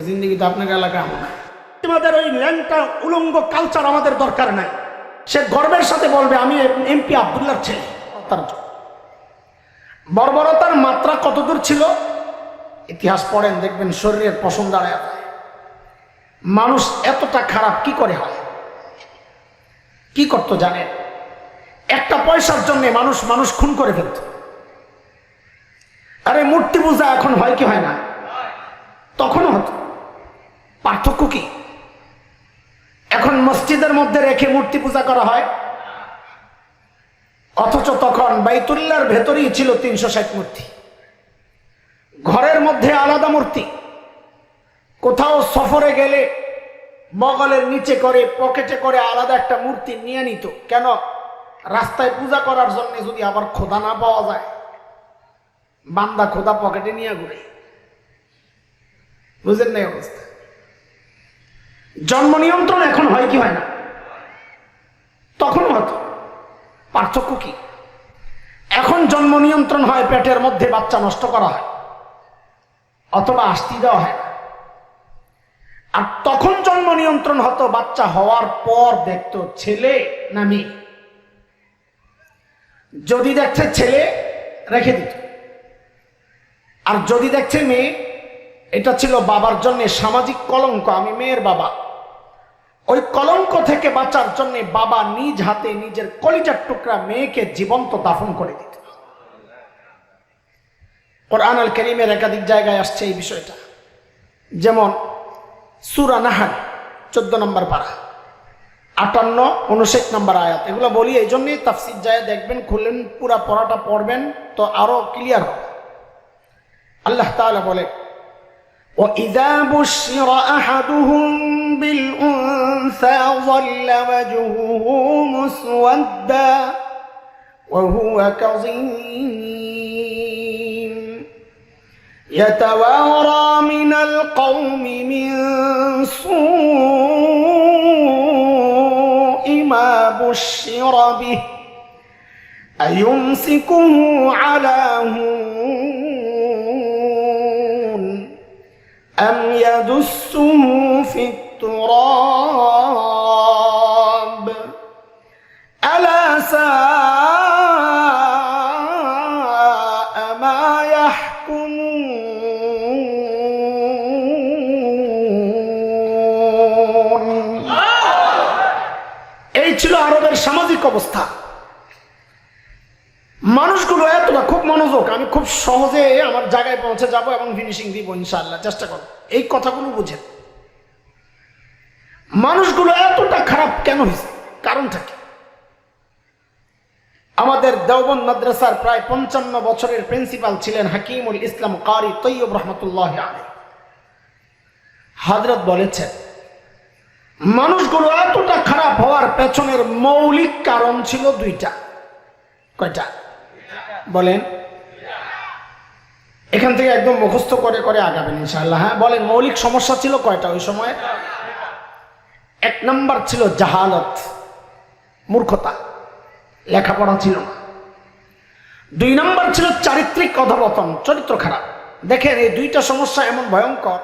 জিন্দিগিতে আপনার এলাকা এমন আমাদের ওই ল্যাংটা উলঙ্গ কালচার আমাদের দরকার নাই। সে গর্বের সাথে বলবে আমি এমপি আব্দুল্লাহর ছেলে। তার বর্বরতার মাত্রা কতদূর ছিল ইতিহাস পড়েন, দেখবেন শরীরের পশম দাঁড়ায় যায়। মানুষ এতটা খারাপ কি করে হয়, কি করতো জানেন? একটা পয়সার জন্য মানুষ খুন করে ফেলত। আরে মূর্তি পূজা এখন হয় কি হয় না? তখনও হতো। পার্থক্য কি? এখন মসজিদের মধ্যে রেখে মূর্তি পূজা করা হয়, অথচ তখন বাইতুল্লাহর ভেতরেই ছিল 360 মূর্তি। ঘরের মধ্যে আলাদা মূর্তি, কোথাও সফরে গেলে বগলের নিচে করে পকেটে করে আলাদা একটা মূর্তি নিয়ে নিত। কেন? রাস্তায় পূজা করার জন্য যদি আবার খোদা না পাওয়া যায়, বান্দা খোদা পকেটে নিয়ে ঘুরে। বুঝেন না অবস্থা? জন্ম নিয়ন্ত্রণ এখন হয় কি হয় না? তখন হতো। পার্থক্য কি? এখন জন্ম নিয়ন্ত্রণ হয়, পেটের মধ্যে বাচ্চা নষ্ট করা হয় অথবা আস্তি দেওয়া হয় না। আর তখন জন্ম নিয়ন্ত্রণ হতো, বাচ্চা হওয়ার পর দেখতো ছেলে না মেয়ে। যদি দেখছে ছেলে রেখে দিত, আর যদি দেখছে মেয়ে, এটা ছিল বাবার জন্য সামাজিক কলঙ্ক। আমি মেয়ের বাবা, ওই কলঙ্ক থেকে বাঁচার জন্য বাবা নিজ হাতে নিজের কলিজার টুকরা মেয়েকে জীবন্ত দাফন করে দিত। কোরআন আল কারীমের একাধিক জায়গায় আসছে এই বিষয়টা। যেমন সূরা নাহল 14 নম্বর পারা, 58, 59 নম্বর আয়াত। এগুলো বলি এই জন্যই, তাফসীর যায় দেখবেন, খুললেন পুরা পড়াটা পড়বেন তো আরো ক্লিয়ার হবে। আল্লাহ তাআলা বলে, وَإِذَا بُشِّرَ أَحَدُهُم بِالْأُنثَىٰ ظَلَّ وَجْهُهُ مُسْوَدًّا وَهُوَ كَظِيمٌ يَتَوَارَىٰ مِنَ الْقَوْمِ مِن سُوءِ مَا بُشِّرَ بِهِ أَيُمْسِكُهُ عَلَىٰ هُونٍ أَمْ يَدُسُّهُ فِي التُّرَابِ أَلَا سَاءَ مَا يَحْكُمُونَ। এই ছিল আরবের সামাজিক অবস্থা। মানুষগুলো এতটা খুব মনোযোগ, আমি খুব সহজে আমার জায়গায় পৌঁছে যাব এবং ফিনিশিং দিব ইনশাআল্লাহ, চেষ্টা করব। এই কথাগুলো বুঝেন, মানুষগুলো এতটা খারাপ কেন হয়েছে, কারণটা কি? আমাদের দেওবন্দ মাদ্রাসার প্রায় 55 বছরের প্রিন্সিপাল ছিলেন হাকিমুল ইসলাম কারি তৈয়ব রহমতুল্লাহ আলাইহি। হযরত বলেছেন, মানুষগুলো এতটা খারাপ হওয়ার পেছনের মৌলিক কারণ ছিল দুইটা। কয়টা বলেন? এখান থেকে একদম মুখস্থ করে করে আগাবেন ইনশাআল্লাহ। হ্যাঁ বলেন, মৌলিক সমস্যা ছিল কয়টা ওই সময়? 1 নম্বর ছিল জাহালত, মূর্খতা, লেখাপড়া ছিল না। 2 নম্বর ছিল চারিত্রিক অধঃপতন, চরিত্র খারাপ। দেখেন এই দুইটা সমস্যা এমন ভয়ঙ্কর,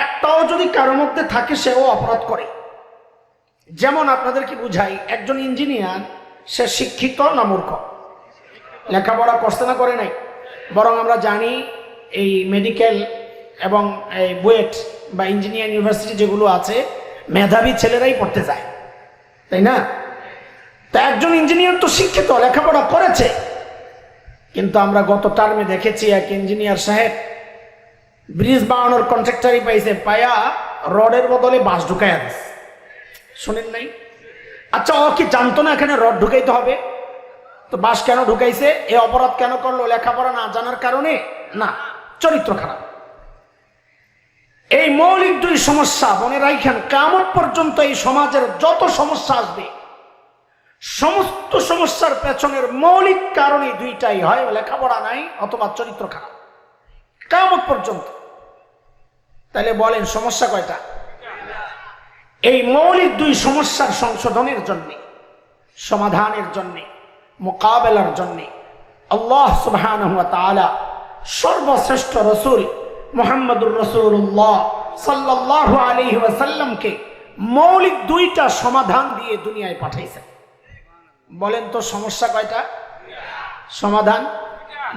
একটাও যদি কারোর মধ্যে থাকে সেও অপরাধ করে। যেমন আপনাদেরকে বুঝাই, একজন ইঞ্জিনিয়ার, সে শিক্ষিত না মূর্খ? লেখাপড়া করছে না করে নাই? বরং আমরা জানি এই মেডিকেল এবং এই বুয়েট বা ইঞ্জিনিয়ারিং ইউনিভার্সিটি যেগুলো আছে, মেধাবী ছেলেরাই পড়তে যায়, তাই না? তা একজন ইঞ্জিনিয়ার তো শিক্ষিত, লেখাপড়া করেছে, কিন্তু আমরা গত টার্মে দেখেছি এক ইঞ্জিনিয়ার সাহেব ব্রিজ বানানোর কন্ট্রাক্টারি পাইছে, পায়া রডের বদলে বাঁশ ঢুকাইয়া দিচ্ছে। শোনেন নাই? আচ্ছা, ও কি জানতো না এখানে রড ঢুকাইতে হবে? তো বাঁশ কেন ঢুকাইছে? এ অপরাধ কেন করলো? লেখাপড়া না জানার কারণে না, চরিত্র খারাপ। এই মৌলিক 2 সমস্যা মনে রাখেন, কিয়ামত পর্যন্ত এই সমাজের যত সমস্যা আসবে, সমস্ত সমস্যার পেছনের মৌলিক কারণই 2টাই, হয় লেখাপড়া নাই অথবা চরিত্র খারাপ, কিয়ামত পর্যন্ত। তাহলে বলেন সমস্যা কয়টা? এই মৌলিক 2 সমস্যার সংশোধনের জন্য, সমাধানের জন্য, মোকাবেলার জন্য আল্লাহ সুবহানাহু ওয়া তাআলা সর্বশ্রেষ্ঠ রাসূল মুহাম্মদুর রাসূলুল্লাহ সাল্লাল্লাহু আলাইহি ওয়াসাল্লামকে মৌলিক দুইটা সমাধান দিয়ে দুনিয়ায় পাঠাইছেন। বলেন তো সমস্যা কয়টা? সমাধান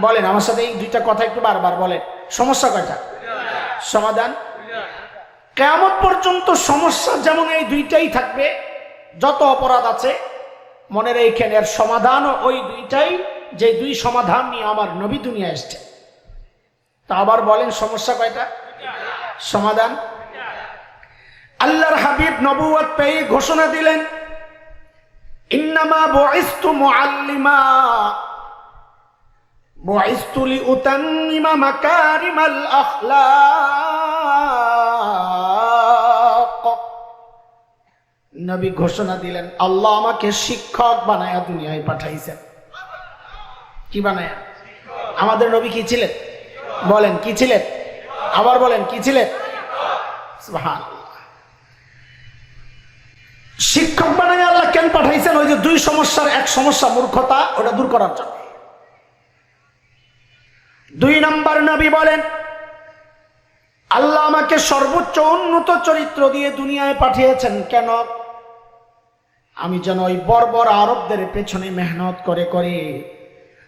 বলেন আমার সাথে, এই দুইটা কথা একটু বারবার বলেন। সমস্যা কয়টা? সমাধান। কিয়ামত পর্যন্ত সমস্যা যেমন এই দুইটাই থাকবে, যত অপরাধ আছে মনে রেখেন এর সমাধান ওই দুইটাই, যে দুই সমাধান নিয়ে আমার নবী দুনিয়া এসছে। তা আবার বলেন সমস্যা কয়টা? সমাধান। আল্লাহর হাবিব নবুয়ত পেয়ে ঘোষণা দিলেন, ইন্নামা বুইসতু মুআল্লিমা বুইসতু লিউতাম্মিমা মাকারিমাল আখলাক। নবী ঘোষণা দিলেন, আল্লাহ আমাকে শিক্ষক বানায়া দুনিয়ায় পাঠাইছেন। কি বানায়া? আমাদের নবী কি ছিলেন? বলেন কি ছিলেন? আবার বলেন কি ছিলেন? সুবহানাল্লাহ। শিক্ষক বানায় আল্লাহ কেন পাঠাইছেন? ওই যে দুই সমস্যার এক সমস্যা মূর্খতা, ওটা দূর করার জন্য। দুই নাম্বার নবী বলেন, আল্লাহ আমাকে সর্বোচ্চ উন্নত চরিত্র দিয়ে দুনিয়ায় পাঠিয়েছেন কেন? আমি যেন ওই বর্বর আরবদের পেছনে মেহনত করে করে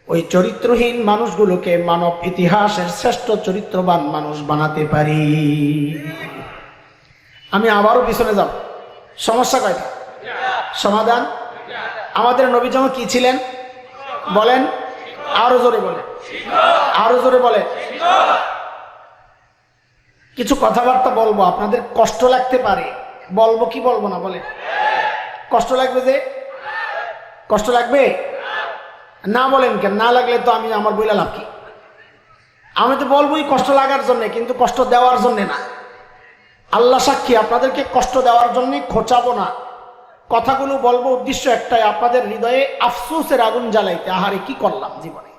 ওই চরিত্রহীন মানুষগুলোকে মানব ইতিহাসের শ্রেষ্ঠ চরিত্রবান মানুষ বানাতে পারি। আমি আবারও পিছনে যাব। সমস্যা কয়টা? সমাধান। আমাদের নবী যেন কি ছিলেন? বলেন আরো জোরে বলেন, আরো জোরে বলেন। কিছু কথাবার্তা বলবো, আপনাদের কষ্ট লাগতে পারে, বলবো কি বলবো না? বলে কষ্ট লাগবে যে? কষ্ট লাগবে না? বলেন কেন? না লাগলে তো আমি আমার বইলা লাভ কি? আমি তো বলবোই কষ্ট লাগার জন্য, কিন্তু কষ্ট দেওয়ার জন্য না। আল্লাহ সাক্ষী, আপনাদেরকে কষ্ট দেওয়ার জন্য খোঁচাবো না। কথাগুলো বলবো উদ্দেশ্য একটাই, আপনাদের হৃদয়ে আফসোসের আগুন জ্বালাইতে। আহারে কি করলাম জীবনে,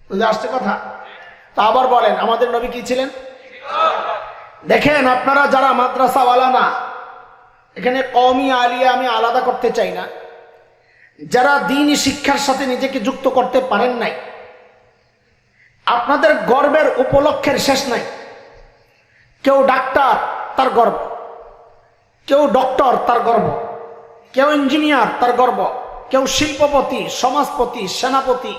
বুঝে আসছে কথা? তা আবার বলেন আমাদের নবী কি ছিলেন? দেখেন আপনারা যারা মাদ্রাসাওয়ালা না, এখানে কওমি আলিয়া আমি আলাদা করতে চাই না, যারা দ্বীনি শিক্ষার সাথে নিজেকে যুক্ত করতে পারেন নাই, আপনাদের গর্বের উপলক্ষের শেষ নাই। কেউ ডাক্তার তার গর্ব, কেউ ডক্টর তার গর্ব, কেউ ইঞ্জিনিয়ার তার গর্ব, কেউ শিল্পপতি, সমাজপতি, সেনাপতি,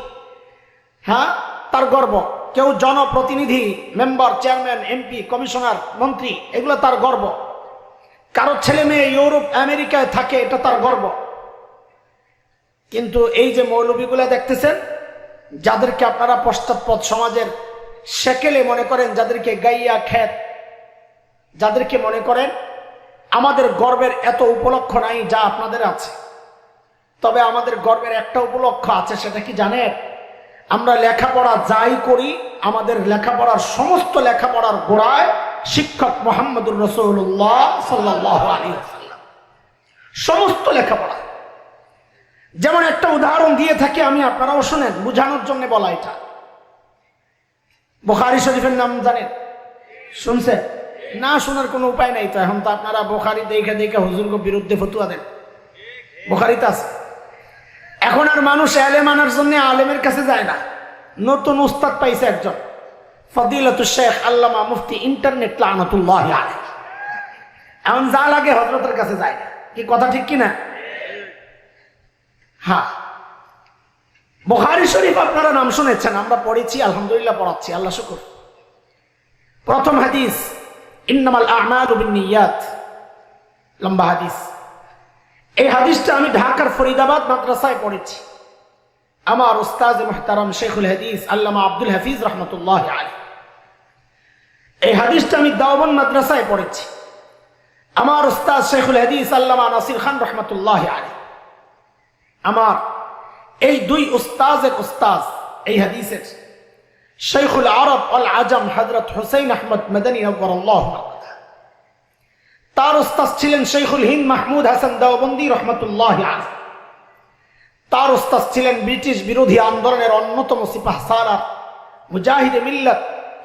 হ্যাঁ তার গর্ব, কেউ জনপ্রতিনিধি, মেম্বার, চেয়ারম্যান, এমপি, কমিশনার, মন্ত্রী, এগুলো তার গর্ব। কারো ছেলে মেয়ে ইউরোপ আমেরিকায় থাকে, এটা তার গর্ব। কিন্তু এই যে মৌলবীগুলা দেখতেছেন, যাদেরকে আপনারা পশ্চাৎপদ সমাজের সেকেলে মনে করেন, যাদেরকে গাইয়া খ্যাত, যাদেরকে মনে করেন, আমাদের গর্বের এত উপলক্ষ নাই যা আপনাদের আছে। তবে আমাদের গর্বের একটা উপলক্ষ আছে, সেটা কি জানেন? আমরা লেখাপড়া যাই করি, আমাদের লেখাপড়ার সমস্ত লেখাপড়ার গোড়ায় শিক্ষক মুহাম্মদুর রাসূলুল্লাহ সাল্লাল্লাহু আলাইহি ওয়াসাল্লাম। সমস্ত লেখাপড়া। যেমন একটা উদাহরণ দিয়ে থাকি আমি, আপনারাও শুনেন, বুঝানোর জন্য বলা। এটা বুখারী শরীফের নাম জানেন? শুনছেন? না শোনার কোনো উপায় নাই তো। এখন তো আপনারা বুখারী দেখে দেখে হুজুরকে বিরুদ্ধে ফতুয়া দেন। বুখারীতে আছে। এখন আর মানুষ এলেম আনার জন্য আলেমের কাছে যায় না। নতুন উস্তাদ পাইছে একজন, ফদিলাতুল শেখ আল্লামা মুফতি ইন্টারনেট লানাতুল্লাহি আলাইহি। এখন যা লাগে হযরতের কাছে যায় না। কি কথা ঠিক কিনা? হ্যাঁ, বুখারী শরীফ আপনারা নাম শুনেছেন, আমরা পড়েছি, আলহামদুলিল্লাহ পড়াচ্ছি, আল্লাহ শুকর। প্রথম হাদিস, ইন্নামাল আ'মালু বিন্নিয়াত, লম্বা হাদিস। এই হাদিসটা আমি ঢাকার ফরিদাবাদ মাদ্রাসায় পড়েছি। আমার উস্তাদ মুহতারাম শেখুল হাদিস আল্লামা আব্দুল হাফিজ রহমতুল্লাহ আলাইহি, এই হাদিসটা আমি দেওবন্দ মাদ্রাসায় পড়েছি। আমার উস্তাদ শেখুল হাদিস আল্লামা নাসির খান রহমতুল্লাহ আলাইহি, আমার এই দুই উস্তাদের উস্তাদ এই হাদিসের শেখুল আরব আল আজম হযরত হুসাইন আহমদ মদনী নওয়ারাল্লাহু মারকাদা। তার উস্তাদ ছিলেন শেখুল হিন্দ মাহমুদ হাসান দেওবন্দি রহমতুল্লাহ আলাইহি। তার উস্তাদ ছিলেন ব্রিটিশ বিরোধী আন্দোলনের অন্যতম সিপাহসালার মুজাহিদে মিল্লাত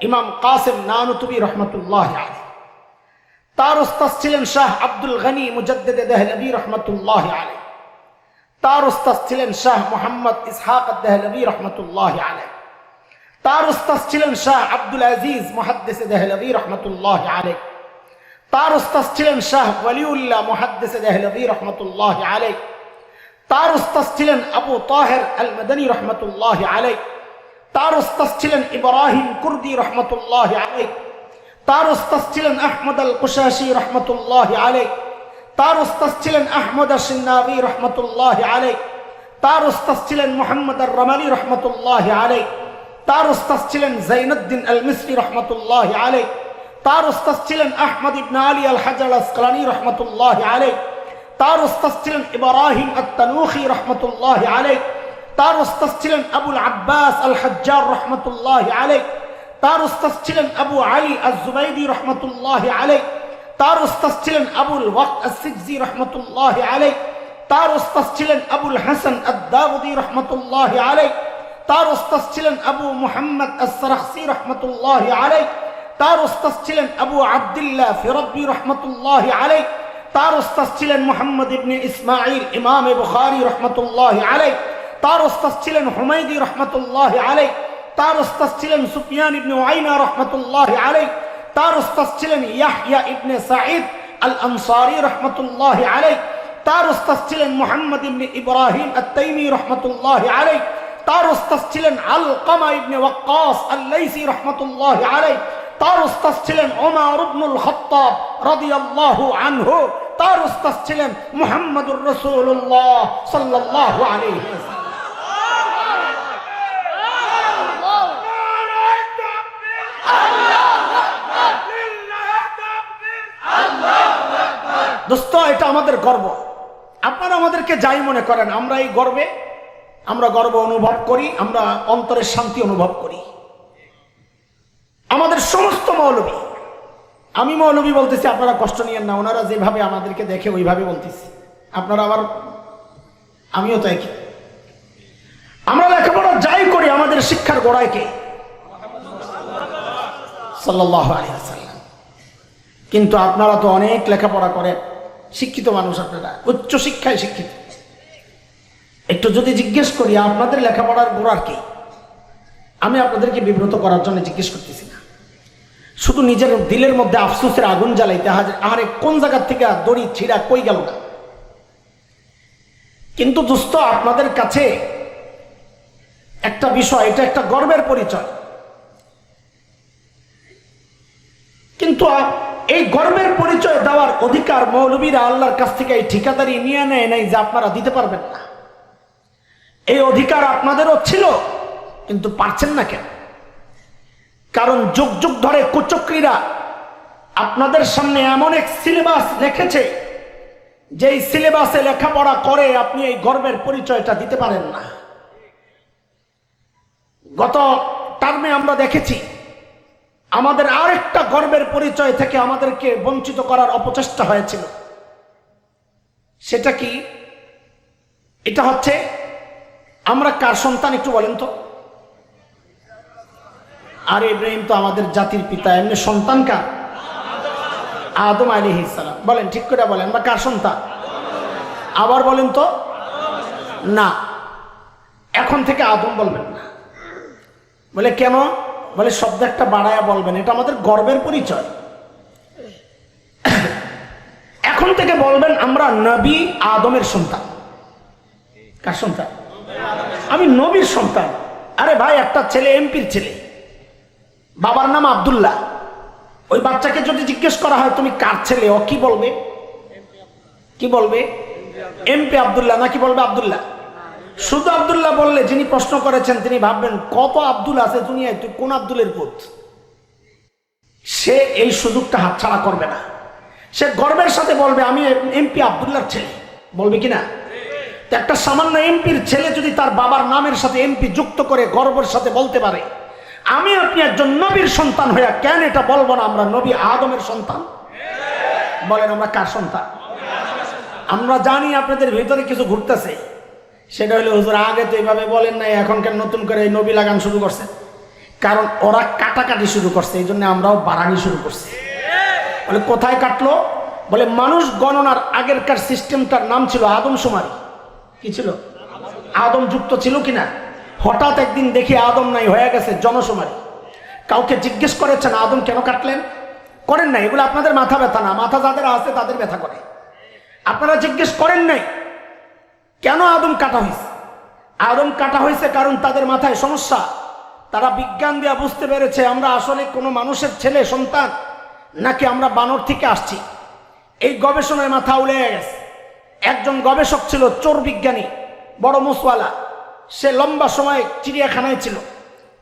ইমাম কাসেম নানুতুবি রহমতুল্লাহ আলাইহি। তার উস্তাদ ছিলেন শাহ আব্দুল গনি মুজাদ্দিদে দেহলভী রহমতুল্লাহ আলাইহি। তার উস্তাদ ছিলেন শাহ মোহাম্মদ ইসহাক দেহলভী রহমতুল্লাহ আলাইহি। তার উস্তাদ ছিলেন শাহ আব্দুল আজিজ মুহাদ্দিস দেহলভী রহমতুল্লাহ আলাইহি। তার উস্তাদ ছিলেন শাহ ওয়ালিউল্লাহ মুহাদ্দিস দেহলভী রহমতুল্লাহ আলাইহি। তার উস্তাদ ছিলেন আবু তাহের আল মাদানী রহমতুল্লাহ আলাইহি। তার উস্তাদ ছিলেন ইব্রাহিম কুর্দি রহমতুল্লাহ আলাইহি। তার উস্তাদ ছিলেন আহমদ আল কুশাশি রহমতুল্লাহ আলাইহি। তার উস্তাদ ছিলেন আহমদ আশ-শিন্নাবি রহমতুল্লাহ আলাইহি। তার উস্তাদ ছিলেন মুহাম্মদ আর-রামালি রহমতুল্লাহ আলাইহি। তার উস্তাদ ছিলেন জাইনুদ্দিন আল মিসরি রহমতুল্লাহ আলাইহি। তার উস্তাদ ছিলেন আহমদ ইবনে আলী আল হাজার আসকালানি রহমতুল্লাহ আলাইহি। তার উস্তাদ ছিলেন ইব্রাহিম আত-তানুখি রহমতুল্লাহ আলাইহি। তার উস্তাদ ছিলেন আবুল আব্বাস আল হাজ্জার রহমতুল্লাহ আলাইহি। তার উস্তাদ ছিলেন আবু আলী আজ-জুবাইদি রহমতুল্লাহ আলাইহি। তার উস্তাদ ছিলেন আবুল ওয়াক্ত আস-সিকজি রহমতুল্লাহ আলাইহি। তার উস্তাদ ছিলেন আবুল হাসান আদ-দাউদি রহমতুল্লাহ আলাইহি। তার উস্তাদ ছিলেন আবু মুহাম্মদ আস-সারাখসি রহমতুল্লাহ আলাইহি। তার উস্তাদ ছিলেন আবু আব্দুল্লাহ ফিরাব্বি রহমতুল্লাহ আলাইহি। তার উস্তাদ ছিলেন মুহাম্মদ ইবনে ইসমাঈল ইমাম বুখারী রহমতুল্লাহ আলাইহি। তার উস্তাদ ছিলেন হুমায়দি রহমতুল্লাহ আলাইহি। তার উস্তাদ ছিলেন সুফিয়ান ইবনে উয়াইনা রহমতুল্লাহ আলাইহি। তার উস্তাদ ছিলেন ইয়াহইয়া ইবনে সাঈদ আল আনসারী রহমতুল্লাহ আলাইহি। তার উস্তাদ ছিলেন মুহাম্মদ ইবনে ইব্রাহিম আত-তাইমি রহমতুল্লাহ আলাইহি। তার উস্তাদ ছিলেন আলকামা ইবনে ওয়াক্কাস আল-লাইসি রহমতুল্লাহ আলাইহি। তার উস্তাদ ছিলেন ওমর ইবনুল খাত্তাব রাদিয়াল্লাহু আনহু। তার উস্তাদ ছিলেন মুহাম্মদুর রাসূলুল্লাহ সাল্লাল্লাহু আলাইহি ওয়াসাল্লাম। দোস্ত, এটা আমাদের গর্ব। আপনারা আমাদেরকে যাই মনে করেন, আমরা এই গর্বে আমরা গর্ব অনুভব করি, আমরা অন্তরের শান্তি অনুভব করি। আমাদের সমস্ত মৌলবী, আমি মৌলবী বলতেছি, আপনারা কষ্ট নিয়েন না, ওনারা যেভাবে আমাদেরকে দেখে ওইভাবে বলতেছি, আপনারা আবার আমিও তাই কি। আমরা লেখাপড়া যাই করি, আমাদের শিক্ষার গোড়ায় কে? সাল্লাল্লাহু আলাইহি ওয়াসাল্লাম। কিন্তু আপনারা তো অনেক লেখাপড়া করে শিক্ষিত মানুষ, আপনারা উচ্চ শিক্ষায় শিক্ষিত। একটু যদি জিজ্ঞেস করি আপনাদের লেখাপড়ার গোড়ার কি, আমি আপনাদেরকে বিব্রত করার জন্য জিজ্ঞেস করতেছি না, শুধু নিজের দিলের মধ্যে আফসোসের আগুন জ্বালাইতে, আরে কোন জায়গার থেকে দড়ি ছিঁড়া কই গেল না। কিন্তু দোস্ত, আপনাদের কাছে একটা বিষয়, এটা একটা গর্বের পরিচয়। কিন্তু এই গর্বের পরিচয় দেওয়ার অধিকার মৌলবীরা আল্লাহর কাছ থেকে এই ঠিকাদারি নিয়ে নেয় নাই যে আপনারা দিতে পারবেন না। এই অধিকার আপনাদেরও ছিল, কিন্তু পারছেন না কেন? কারণ যুগ যুগ ধরে কুচক্রীরা আপনাদের সামনে এমন এক সিলেবাস লিখেছে, যেই সিলেবাসে লেখাপড়া করে আপনি এই গর্বের পরিচয়টা দিতে পারেন না। গত টার্মে আমরা দেখেছি, আমাদের আরেকটা গর্বের পরিচয় থেকে আমাদেরকে বঞ্চিত করার অপচেষ্টা হয়েছিল। সেটা কি? এটা হচ্ছে, আমরা কার সন্তান একটু বলেন তো? আর ইব্রাহিম তো আমাদের জাতির পিতা, এমনি সন্তান কার? আদম আলাইহিস সালাম। বলেন, ঠিক করে বলেন, আমরা কার সন্তান? আবার বলেন তো। না, এখন থেকে আদম বলবেন না। বলে কেন? বলে শব্দ একটা বাড়ায়া বলবেন, এটা আমাদের গর্বের পরিচয়। এখন থেকে বলবেন আমরা নবী আদমের সন্তান। কার সন্তান? আমি নবীর সন্তান। আরে ভাই, একটা ছেলে এমপির ছেলে, বাবার নাম আব্দুল্লাহ। ওই বাচ্চাকে যদি জিজ্ঞেস করা হয় তুমি কার ছেলে, ও কি বলবে? কি বলবে? এমপি আব্দুল্লাহ, নাকি বলবে আব্দুল্লাহ? শুধু আব্দুল্লাহ বললে যিনি প্রশ্ন করেছেন তিনি ভাববেন কত আব্দুল আছে দুনিয়ায়, তুই কোন আব্দুলের পুত? সে এই সুযোগটা হাতছাড়া করবে না। সে গর্বের সাথে বলবে আমি এমপি আব্দুল্লাহর ছেলে, বলবে কিনা? একটা সামান্য এমপির ছেলে যদি তার বাবার নামের সাথে এমপি যুক্ত করে গর্বের সাথে বলতে পারে আমি আপনি একজন নবীর সন্তান হইয়া কেন এটা বলবো না আমরা নবী আদমের সন্তান? বলেন, আমরা কার সন্তান? আমরা জানি আপনাদের ভিতরে কিছু ঘুরতেছে, সেটা হলো হুজুর আগে তো এইভাবে বলেন নাই, এখন কেন নতুন করে এই নবী লাগান শুরু করছে? কারণ ওরা কাটাকাটি শুরু করছে, এই জন্য আমরাও বাড়ানি শুরু করছি। বলে কোথায় কাটলো? বলে মানুষ গণনার আগেরকার সিস্টেমটার নাম ছিল আদমশুমারি। কি ছিল? আদম যুক্ত ছিল কিনা? হঠাৎ একদিন দেখি আদম নাই, হয়ে গেছে জনশুমারি। কাউকে জিজ্ঞেস করেছেন আদম কেন কাটলেন? করেন নাই, এগুলো আপনাদের মাথা ব্যথা না, মাথা যাদের আছে তাদের ব্যথা করে। আপনারা জিজ্ঞেস করেন নাই কেন আদম কাটা হয়েছে? আদম কাটা হয়েছে কারণ তাদের মাথায় সমস্যা। তারা বিজ্ঞান দিয়ে বুঝতে পেরেছে আমরা আসলে কোনো মানুষের ছেলে সন্তান নাকি আমরা বানর থেকে আসছি। এই গবেষণায় মাথা উড়ে গেছে। একজন গবেষক ছিল, চোর বিজ্ঞানী, বড় মুসওয়ালা। সে লম্বা সময় চিড়িয়াখানায় ছিল।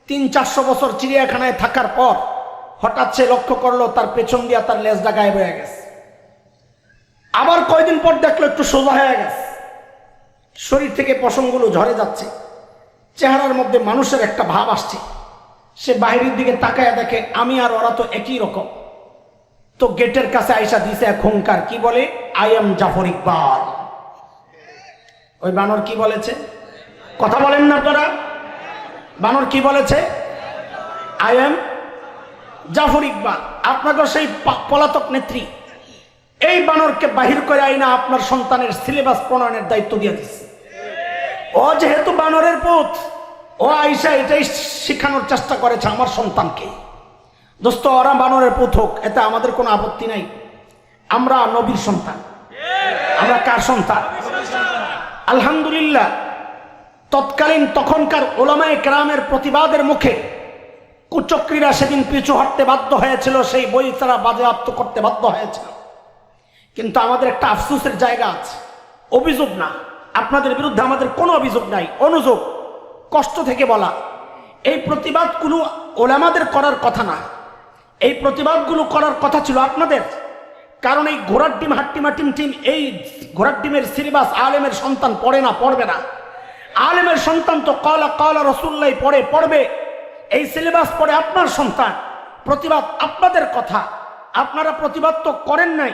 300-400 বছর চিড়িয়াখানায় থাকার পর হঠাৎ সে লক্ষ্য করলো তার পেছন দিয়া তার লেজটা গায়েব হয়ে গেছে। আবার কয়দিন পর দেখলো একটু সোজা হয়ে গেছে, শরীর থেকে পশমগুলো ঝরে যাচ্ছে, চেহারার মধ্যে মানুষের একটা ভাব আসছে। সে বাইরের দিকে তাকায় দেখে আমি আর ওরা তো একই রকম। তো গেটের কাছে আইসা দিছে এক হুঙ্কার, কি বলে? I am Jafar Iqbal. ওই বানর কি বলেছে? কথা বলেন না আপনারা? বানর কি বলেছে? I am Jafar Iqbal. আপনাকে সেই পলাতক নেত্রী এই বানরকে বাহির করে আইনা আপনার সন্তানের সিলেবাস প্রণয়নের দায়িত্ব দিয়ে দিচ্ছে। ও যেহেতু বানরের পুত, ও আইসা এটাই শিখানোর চেষ্টা করেছে আমার সন্তানকে। দোস্ত, ওরা বানরের পুত হোক, এতে আমাদের কোনো আপত্তি নাই। আমরা নবীর সন্তান। আমরা কার সন্তান? আলহামদুলিল্লাহ। তখনকার ওলামায়ে কেরামের প্রতিবাদের মুখে কুচক্রীরা সেদিন পিছু হটতে বাধ্য হয়েছিল, সেই বই তারা বাজেয়াপ্ত করতে বাধ্য হয়েছিল। কিন্তু আমাদের একটা আফসোসের জায়গা আছে। অভিযোগ না, আপনাদের বিরুদ্ধে আমাদের কোনো অভিযোগ নাই, অনুযোগ, কষ্ট থেকে বলা। এই প্রতিবাদগুলো ওলামাদের করার কথা না, এই প্রতিবাদগুলো করার কথা ছিল আপনাদের। কারণ এই ঘোড়ার ডিম হাট্টিমা টিম এই ঘোড়ার ডিমের সিলেবাস আলেমের সন্তান পড়ে না, পড়বে না। আলেমের সন্তান তো কলা কলা রসুল্লাহ পড়বে। এই সিলেবাস পড়ে আপনার সন্তান। প্রতিবাদ আপনাদের কথা, আপনারা প্রতিবাদ তো করেন নাই,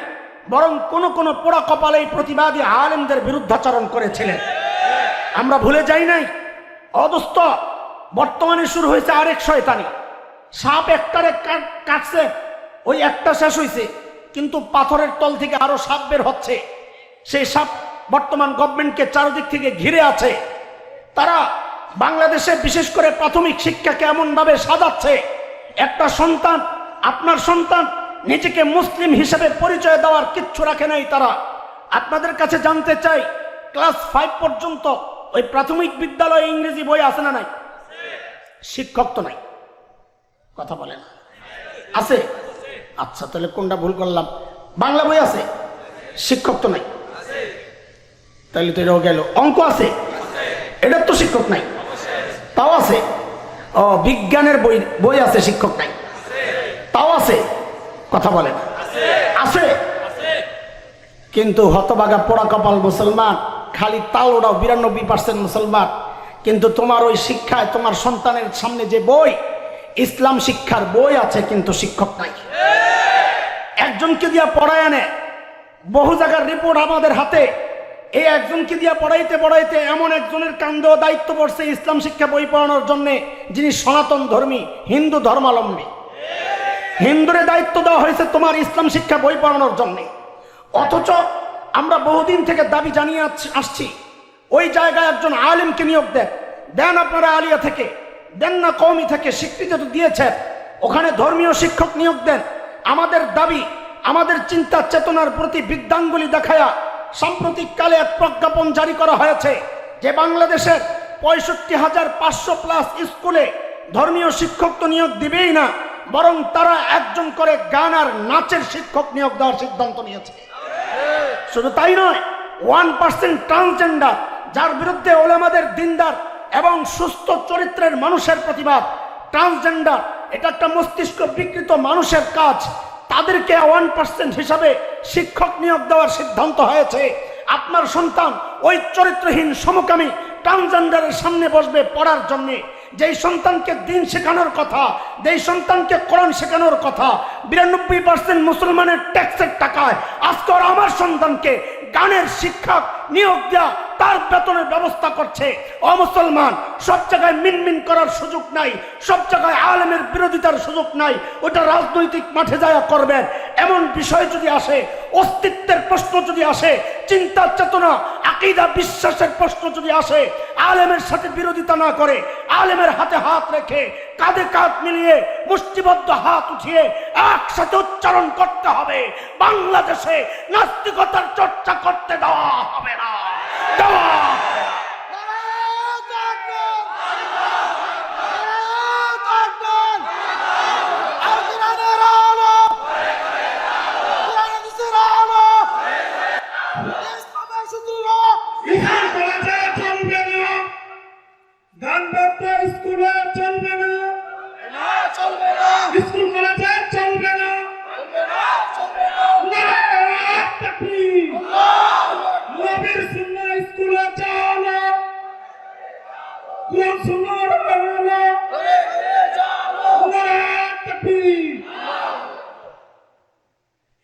বরং কোন কোন পোড়া কপালে এই প্রতিবাদী আলেমদের বিরুদ্ধাচরণ করেছিলেন। আমরা ভুলে যাই নাই। অদস্ত বর্তমানে শুরু হয়েছে আরেক শয়তানি। সাপ একটারে কাটছে, ওই একটা শেষ হয়েছে, কিন্তু পাথরের তল থেকে আরো সাপ বের হচ্ছে। সেই সাপ বর্তমান গভর্নমেন্টকে চারদিক থেকে ঘিরে আছে। তারা বাংলাদেশে বিশেষ করে প্রাথমিক শিক্ষাকে এমন ভাবে সাজাচ্ছে, একটা সন্তান, আপনার সন্তান নিজেকে মুসলিম হিসেবে পরিচয় দেওয়ার কিচ্ছু রাখে নাই তারা। আপনাদের কাছে জানতে চাই, ক্লাস 5 পর্যন্ত ওই প্রাথমিক বিদ্যালয়ে ইংরেজি বই আছে না নাই? শিক্ষক তো নাই, কথা বলেন। আছে? আচ্ছা, তাহলে কোনটা ভুল করলাম? বাংলা বই আছে, শিক্ষক তো নাই, তাহলে তো এটাও গেল। অঙ্ক আছে, এটার তো শিক্ষক নাই, তাও আছে। ও, বিজ্ঞানের বই আছে, শিক্ষক নাই, তাও আছে, কথা বলেন। আছে, কিন্তু হতভাগা পোড়া কপাল মুসলমান, খালি তাল ওরাও 92% মুসলমান। কিন্তু তোমার ওই শিক্ষায় তোমার সন্তানের সামনে যে বই, ইসলাম শিক্ষার বই আছে, কিন্তু শিক্ষক নাই। একজনকে দিয়া পড়ায় আনে, বহু জায়গার রিপোর্ট আমাদের হাতে। এই একজনকে দিয়া পড়াইতে পড়াইতে এমন একজনের কান্দেও দায়িত্ব পড়ছে ইসলাম শিক্ষা বই পড়ানোর জন্য, যিনি সনাতন ধর্মী হিন্দু ধর্মাবলম্বী। হিন্দুরে দায়িত্ব দেওয়া হয়েছে তোমার ইসলাম শিক্ষা বই পড়ানোর জন্য। অথচ আমরা বহুদিন থেকে দাবি জানিয়ে আসছি, ওই জায়গায় একজন আলেমকে নিয়োগ দেন। আপনারা আলিয়া থেকে দেন না, কওমি থেকে স্বীকৃতি তো দিয়েছেন, ওখানে ধর্মীয় শিক্ষক নিয়োগ দেন। আমাদের দাবি, আমাদের চিন্তা চেতনার প্রতি বৃদ্ধাঙ্গুলি দেখায়া সাম্প্রতিককালে এক প্রজ্ঞাপন জারি করা হয়েছে যে বাংলাদেশের 65,500+ স্কুলে ধর্মীয় শিক্ষক তো নিয়োগ দিবেই না, বরং তারা একজন করে গান আর নাচের শিক্ষক নিয়োগ দেওয়ার সিদ্ধান্ত নিয়েছে। শুধু তাই নয়, 1% ট্রান্সজেন্ডার, যার বিরুদ্ধে ওলামাদের দিনদার এবং সুস্থ চরিত্রের মানুষের প্রতিবাদ। ট্রান্সজেন্ডার এটা একটা মস্তিষ্ক বিকৃত মানুষের কাজ, তাদেরকে 1% হিসাবে শিক্ষক নিয়োগ দেওয়ার সিদ্ধান্ত হয়েছে। আপনার সন্তান ওই চরিত্রহীন সমকামী ট্রান্সজেন্ডারের সামনে বসবে পড়ার জন্য। যেই সন্তানকে দিন শেখানোর কথা, যেই সন্তানকে কোরআন শেখানোর কথা, 92% মুসলমানের ট্যাক্সের টাকায় আজকে আমার সন্তানকে গানের শিক্ষক নিয়োগ দেওয়া তার বেতনের ব্যবস্থা করছে। ও মুসলমান, সব জায়গায় মিনমিন করার সুযোগ নাই, সব জায়গায় আলেমের বিরোধিতার সুযোগ নাই। ওটা রাজনৈতিক মাঠে যায় করবেন। এমন বিষয় যদি আসে, অস্তিত্বের প্রশ্ন যদি আসে, চিন্তা চেতনা আকীদা বিশ্বাসের প্রশ্ন যদি আসে, আলেমের সাথে বিরোধিতা না করে আলেমের হাতে হাত রেখে কাঁধে কাঁধ মিলিয়ে মুষ্টিবদ্ধ হাত উঠিয়ে একসাথে উচ্চারণ করতে হবে, বাংলাদেশে নাস্তিকতার চর্চা করতে দেওয়া হবে না, দেওয়া হবে না।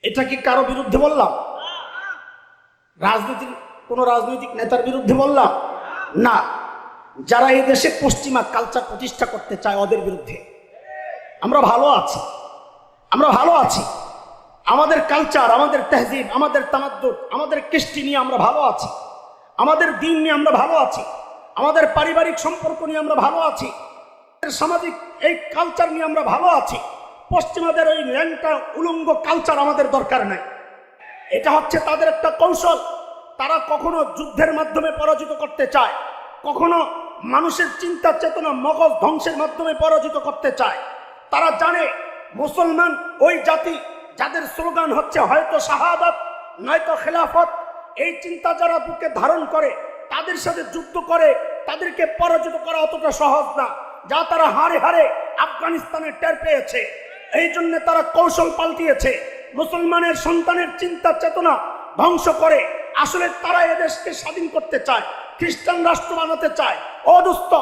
এটা কি কারো বিরুদ্ধে বললাম? কোন রাজনৈতিক নেতার বিরুদ্ধে বললাম না। যারা এই দেশে পশ্চিমা কালচার প্রতিষ্ঠা করতে চায় ওদের বিরুদ্ধে। আমরা ভালো আছি, আমরা ভালো আছি। আমাদের কালচার, আমাদের তেহজিব, আমাদের তামাদ্দুন, আমাদের কৃষ্টি নিয়ে আমরা ভালো আছি, আমাদের দিন নিয়ে আমরা ভালো আছি, আমাদের পারিবারিক সম্পর্ক নিয়ে আমরা ভালো আছি, সামাজিক এই কালচার নিয়ে আমরা ভালো আছি। পশ্চিমাদের ওই ল্যাংটা উলঙ্গ কালচার আমাদের দরকার নাই। এটা হচ্ছে তাদের একটা কৌশল। তারা কখনো যুদ্ধের মাধ্যমে পরাজিত করতে চায়, কখনো মানুষের চিন্তা চেতনা মগজ ধ্বংসের মাধ্যমে পরাজিত করতে চায়। তারা জানে মুসলমান ওই জাতি যাদের স্লোগান হচ্ছে হয়তো শাহাদাত নয়তো খেলাফত, এই চিন্তা যারা বুকে ধারণ করে তাদের সাথে যুদ্ধ করে তাদেরকে পরাজিত করা অতটা সহজ না, যা তারা হারে হারে আফগানিস্তানে টের পেয়েছে। এই জন্য তারা কৌশল পাল্টিয়েছে, মুসলমানের সন্তানের চিন্তা চেতনা ধ্বংস করে। আসলে তারা এদেশকে স্বাধীন করতে চায়, খ্রিস্টান রাষ্ট্র বানাতে চায়। ও দোস্ত,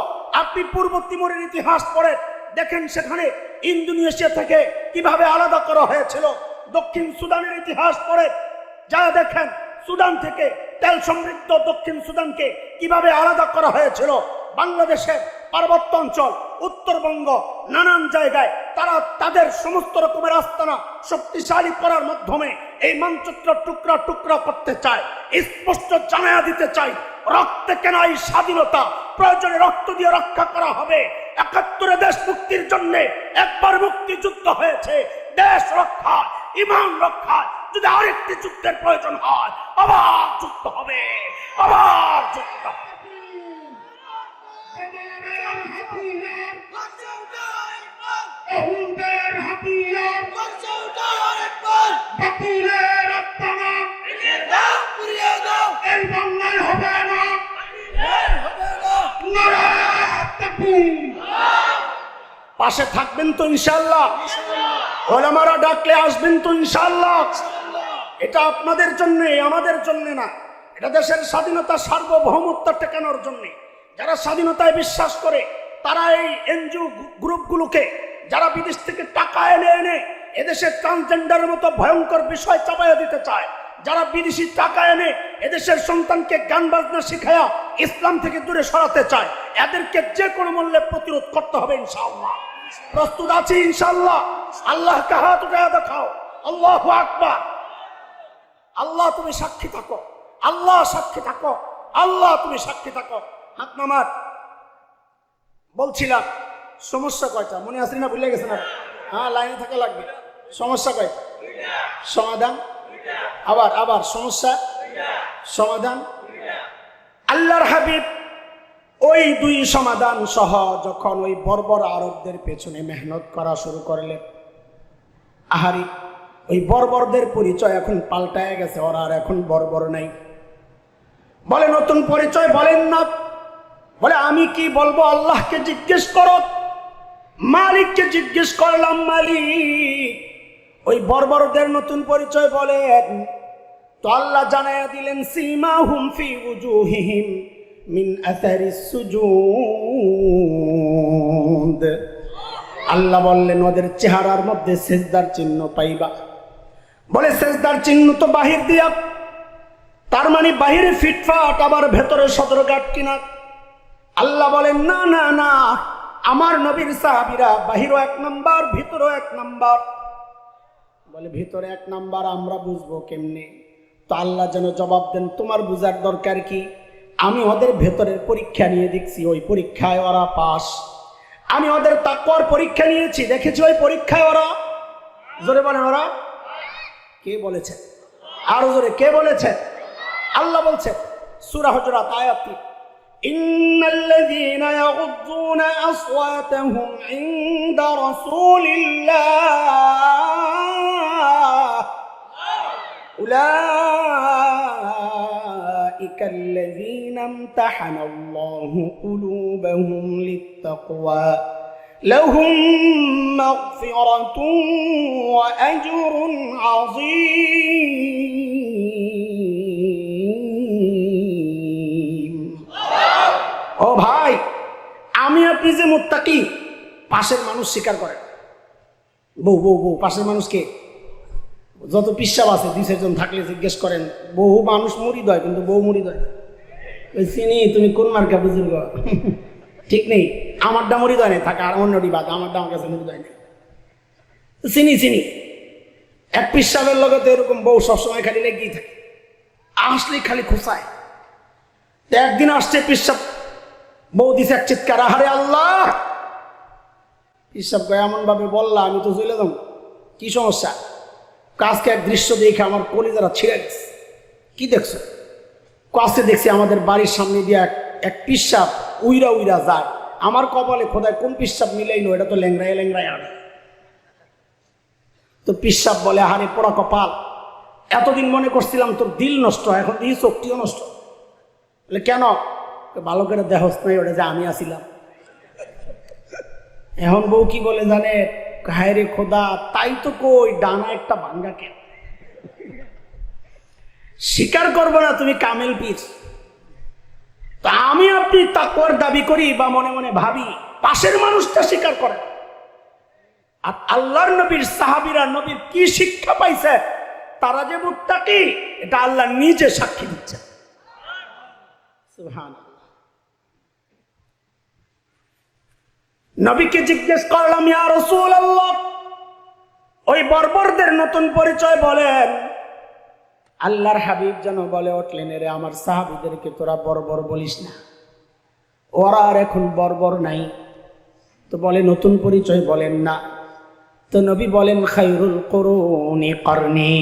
আপনি পূর্ব তিমুরের ইতিহাস পড়ে দেখেন, সেখানে ইন্দোনেশিয়া থেকে কিভাবে আলাদা করা হয়েছিল। দক্ষিণ সুদানের ইতিহাস পড়ে যা দেখেন, সুদান থেকে তেল সমৃদ্ধ দক্ষিণ সুদানকে কিভাবে আলাদা করা হয়েছিল। বাংলাদেশের পার্বত্য অঞ্চল, উত্তরবঙ্গ, নানান জায়গায় তারা তাদের সমস্ত রকমের আস্তানা শক্তিশালী করার মাধ্যমে এই মানচিত্র টুকরা টুকরা করতে চায়। স্পষ্ট জানায়া দিতে চাই, রক্তে কেন এই স্বাধীনতা, প্রয়োজনে রক্ত দিয়ে রক্ষা করা হবে। ৭১ দেশ মুক্তির জন্য একবার মুক্তিযুদ্ধ হয়েছে, দেশ রক্ষা, ইমান রক্ষা। যদি আরেকটি যুদ্ধের প্রয়োজন হয়, আবার যুদ্ধ হবে, আবার যুদ্ধ হবে। পাশে থাকবেন তো ইনশাআল্লাহ? ওলামারা ডাকলে আসবেন তো ইনশাআল্লাহ? এটা আপনাদের জন্য, আমাদের জন্য না। এটা দেশের স্বাধীনতা সার্বভৌমত্ব টেকানোর জন্য। যারা স্বাধীনতায় বিশ্বাস করে তারা এই এনজিও গ্রুপগুলোকে, যারা বিদেশ থেকে টাকা এনে এনে এদেশের ট্রান্সজেন্ডারের মতো ভয়ঙ্কর বিষয় চাপাইয়া দিতে চায়, যারা বিদেশি টাকা এনে এদেশের সন্তানকে গান বাজনা শিখায়া ইসলাম থেকে দূরে সরাতে চায়, এদেরকে যে কোনো মূল্যে প্রতিরোধ করতে হবে ইনশাআল্লাহ। প্রস্তুত আছি ইনশাআল্লাহ? আল্লাহকে হাত উঠায়া দেখাও। আল্লাহু আকবার। আল্লাহ তুমি সাক্ষী থাকো, আল্লাহ সাক্ষী থাকো, আল্লাহ তুমি সাক্ষী থাকো। হাত নামার বলছিলাম, সমস্যা কয়টা মনে আছে না? ভুলে গেছে না? হ্যাঁ, লাইনে থাকা লাগবে। সমস্যা কয়টা? সমাধান আবার আবার সমস্যা সমাধান। আল্লাহর হাবিব ওই দুই সমাধান সহ যখন ওই বর্বর আরবদের পেছনে মেহনত করা শুরু করলেন, আহারি ওই বর্বরদের পরিচয় এখন পাল্টায় গেছে, ওরা আর এখন বর্বর নাই। বলে নতুন পরিচয় বলেন না, বলে আমি কি বলবো? আল্লাহকে জিজ্ঞেস করো। মালিককে জিজ্ঞেস করলাম, মালিক ওই বর্বরদের নতুন পরিচয় বলেন। তো আল্লাহ জানায়া দিলেন, সীমাহুম ফি উজুহিহিম মিন আসারিস সুজুদ। আল্লাহ বললেন ওদের চেহারার মধ্যে সেজদার চিহ্ন পাইবা। বলে সেজদার চিহ্ন তো বাহির দিয়া, তার মানে বাহিরে ফিটফাট আবার ভেতরে সদরঘাট কিনা। আল্লাহ বলেন না না না, আমার নবীর সাহাবীরা বাহিরও এক নাম্বার ভিতরেও এক নাম্বার। বলে ভিতরে এক নাম্বার আমরা বুঝবো কেমনে? তো আল্লাহ যেন জবাব দেন, তোমার বুঝার দরকার কি? আমি ওদের ভেতরের পরীক্ষা নিয়ে দেখছি, ওই পরীক্ষায় ওরা পাস। আমি ওদের তাকওয়ার পরীক্ষা নিয়েছি, দেখেছি ওই পরীক্ষায় ওরা, জোরে বলেন ওরা। কে বলেছেন? আরো জোরে কে বলেছেন? আল্লাহ বলছেন সূরা হুজুরাত আয়াত 3, ইন্নাল্লাযীনা ইয়াগুদ্দুনা আসওয়াতাহুম ইনদা রাসূলিল্লাহ উলাইকাল্লাযীনা ইমতাহানাল্লাহু কুলুবাহুম লিত্তাকওয়া লাহুম মাগফিরাতুন ওয়া আজরুন আযীম। ও ভাই, আমি আপনি যে মুত্তাকি, পাশের মানুষ স্বীকার করেন। বউ বউ বউ পাশের মানুষকে, যত পিসাব আছে 2-4 জন থাকলে জিজ্ঞেস করেন, বহু মানুষ মুরিদ হয় কিন্তু বউ মুরিদ হয়। ওই চিনি তুমি কোন মার্কা বুঝুন গো, ঠিক নেই। আমারটা মুরিদ হয় না, থাকে আর অন্যটি বাদ, আমারটা আমার কাছে মুরিদ হয় না। চিনি চিনি এক পিসাবের লগে তো এরকম বউ সবসময় খালি লেগেই থাকে, আসলে খালি খুশায়। একদিন আসছে পিসাব, বউ দিছে এক চিৎকার, আহারে আল্লাহ! পিসাব গায়ে এমন ভাবে বললা, আমি তো চলে যাবো। কি সমস্যা? আজকে এক দৃশ্য দেখে আমার কলিজারা ছিঁড়ে গেছে। কি দেখছো? কাছে দেখছি আমাদের বাড়ির সামনে দিয়ে এক পিসাব উইরা উইরা যায়। আমার কপালে খোদায় কোন পিসাব মিলাইলো, এটা তো ল্যাংরায় ল্যাংরায় আনে। তো পিসাব বলে, আহারে পোড়া কপাল, এতদিন মনে করছিলাম তোর দিল নষ্ট, এখন দিয়ে শক্তিও নষ্ট। বলে কেন? ভালো করে দেহস নাই, ওটা যে আমি আসিলাম। এখন বউ কি বলে জানে? হায় রে খোদা, তাই তো কই, ডানা একটা ভাঙ্গা কেন? স্বীকার করবো না তুমি কামেল পীর। তা আমি আপনি তাকওয়ার দাবি করি বা মনে মনে ভাবি, পাশের মানুষটা স্বীকার করে। আর আল্লাহর নবীর সাহাবীরা নবীর কি শিক্ষা পাইছে, তারা যে মুত্তাকি, এটা আল্লাহ নিজে সাক্ষী দিচ্ছে। সুবহানাল্লাহ। নবীকে জিজ্ঞেস করলাম, ইয়া রাসূলুল্লাহ, ওই বর্বরদের নতুন পরিচয় বলেন। আল্লাহর হাবিব যেন বলে উঠলেন, রে আমার সাহাবীদেরকে তোরা বর্বর বলিস না, ওরা আর এখন বর্বর নাই। তো বলে নতুন পরিচয় বলেন না। তো নবী বলেন, খায়রুল কুরুনি করনি,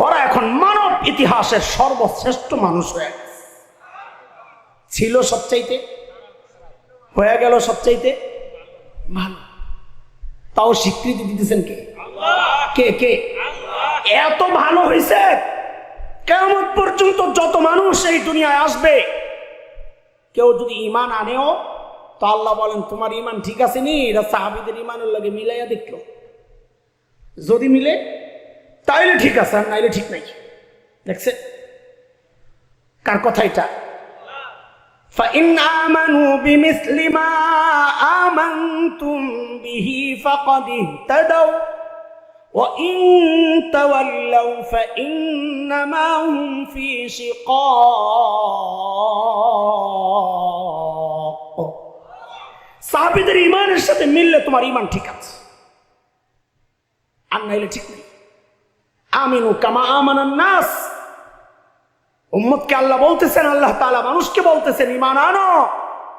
ওরা এখন মানব ইতিহাসের সর্বশ্রেষ্ঠ মানুষ হয়ে গেছে। ছিল সবচাইতে, হয়ে গেল সবচাইতে ভালো। তাও স্বীকৃতি দিতেছেন কে? কে কে? এত ভালো হয়েছে, কিয়ামত পর্যন্ত যত মানুষ এই দুনিয়ায় আসবে, কেউ যদি ঈমান আনেও, তো আল্লাহ বলেন তোমার ঈমান ঠিক আছে নি, এটা সাহাবীদের ঈমানের লগে মিলাইয়া দেখো। যদি মিলে তাইলে ঠিক আছে, আর নাইলে ঠিক নাই। দেখছে কার কথা এটা? فَإِنْ آمَنُوا بِمِثْلِ مَا آمَنْتُمْ بِهِ فَقَدِ اهْتَدَوْا وَإِنْ تَوَلَّوْا فَإِنَّمَا هُمْ فِي شِقَاقٍ। সাহাবীদের ঈমানের সাথে মিললে তোমার ঈমান ঠিক আছে, আর নাইলে ঠিক নেই। আমিনু কামা আমানান নাস, উম্মতকে আল্লাহ বলতেছেন, আল্লাহ তাআলা মানুষকে বলতেছেন ঈমান আনো।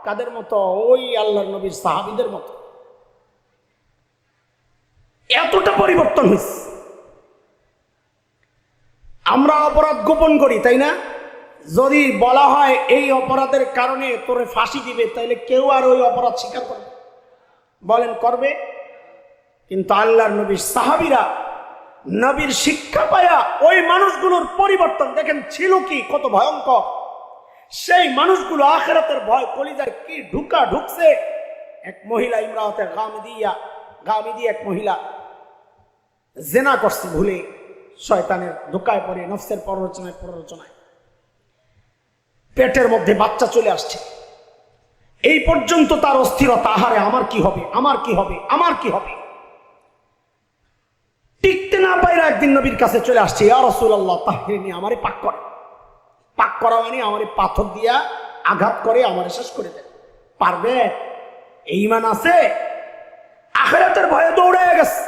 কাদের মতো? ওই আল্লাহর নবীর সাহাবীদের মতো। এতটা পরিবর্তন হয়েছে। আমরা অপরাধ গোপন করি, তাই না? যদি বলা হয় এই অপরাধের কারণে তোরে ফাঁসি দিবে, তাইলে কেউ আর ওই অপরাধ স্বীকার করবে? বলেন করবে? কিন্তু আল্লাহর নবীর সাহাবীরা নবীর শিক্ষা পায়া ওই মানুষগুলোর পরিবর্তন দেখেন ছিল কি, কত ভয়ঙ্কর। সেই মানুষগুলো আখিরাতের ভয় কলিজায় কি ঢুকছে। এক মহিলা, ইমরাতে গামিদিয়া এক মহিলা জেনা করছে ভুলে, শয়তানের ধোঁকায় পড়ে, নফসের প্ররোচনায় পেটের মধ্যে বাচ্চা চলে আসছে। এই পর্যন্ত তার অস্থিরতা, আহারে আমার কি হবে, আমার কি হবে, আমার কি হবে। টিকতে না পাইরা একদিন নবীর কাছে চলে আসছে, ইয়া রাসূলুল্লাহ তাহরিনি, আমারে পাক করেন। পাক করা মানে আমার পাথর দিয়া আঘাত করে আমার শেষ করে দেয়। পারবে? এই ঈমান আছে? আখিরাতের ভয়ে দৌড়ে গেছে।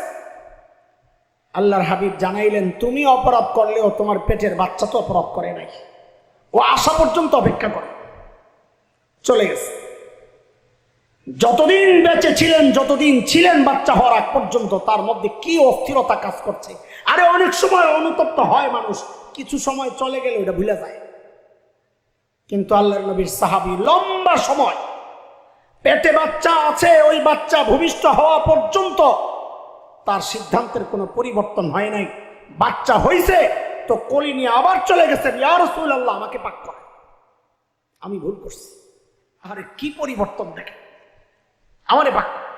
আল্লাহর হাবিব জানাইলেন, তুমি অপরাধ করলেও তোমার পেটের বাচ্চা তো অপরাধ করে নাই, ও আসা পর্যন্ত অপেক্ষা করে চলে গেছে। যতদিন বেঁচে ছিলেন, যতদিন ছিলেন বাচ্চা হওয়ার আগ পর্যন্ত, তার মধ্যে কি অস্থিরতা কাজ করছে। আরে অনেক সময় অনুতপ্ত হয় মানুষ, কিছু সময় চলে গেলে ওটা ভুলে যায়। কিন্তু আল্লাহর নবীর সাহাবী লম্বা সময় পেটে বাচ্চা আছে, ওই বাচ্চা ভূমিষ্ঠ হওয়া পর্যন্ত তার সিদ্ধান্তের কোনো পরিবর্তন হয় নাই। বাচ্চা হইছে তো কোলে নিয়ে আবার চলে গেছেন, ইয়া রাসূলুল্লাহ আমাকে পাক করেন, আমি ভুল করছি। আরে কি পরিবর্তন দেখে, আমারে পাক করেন।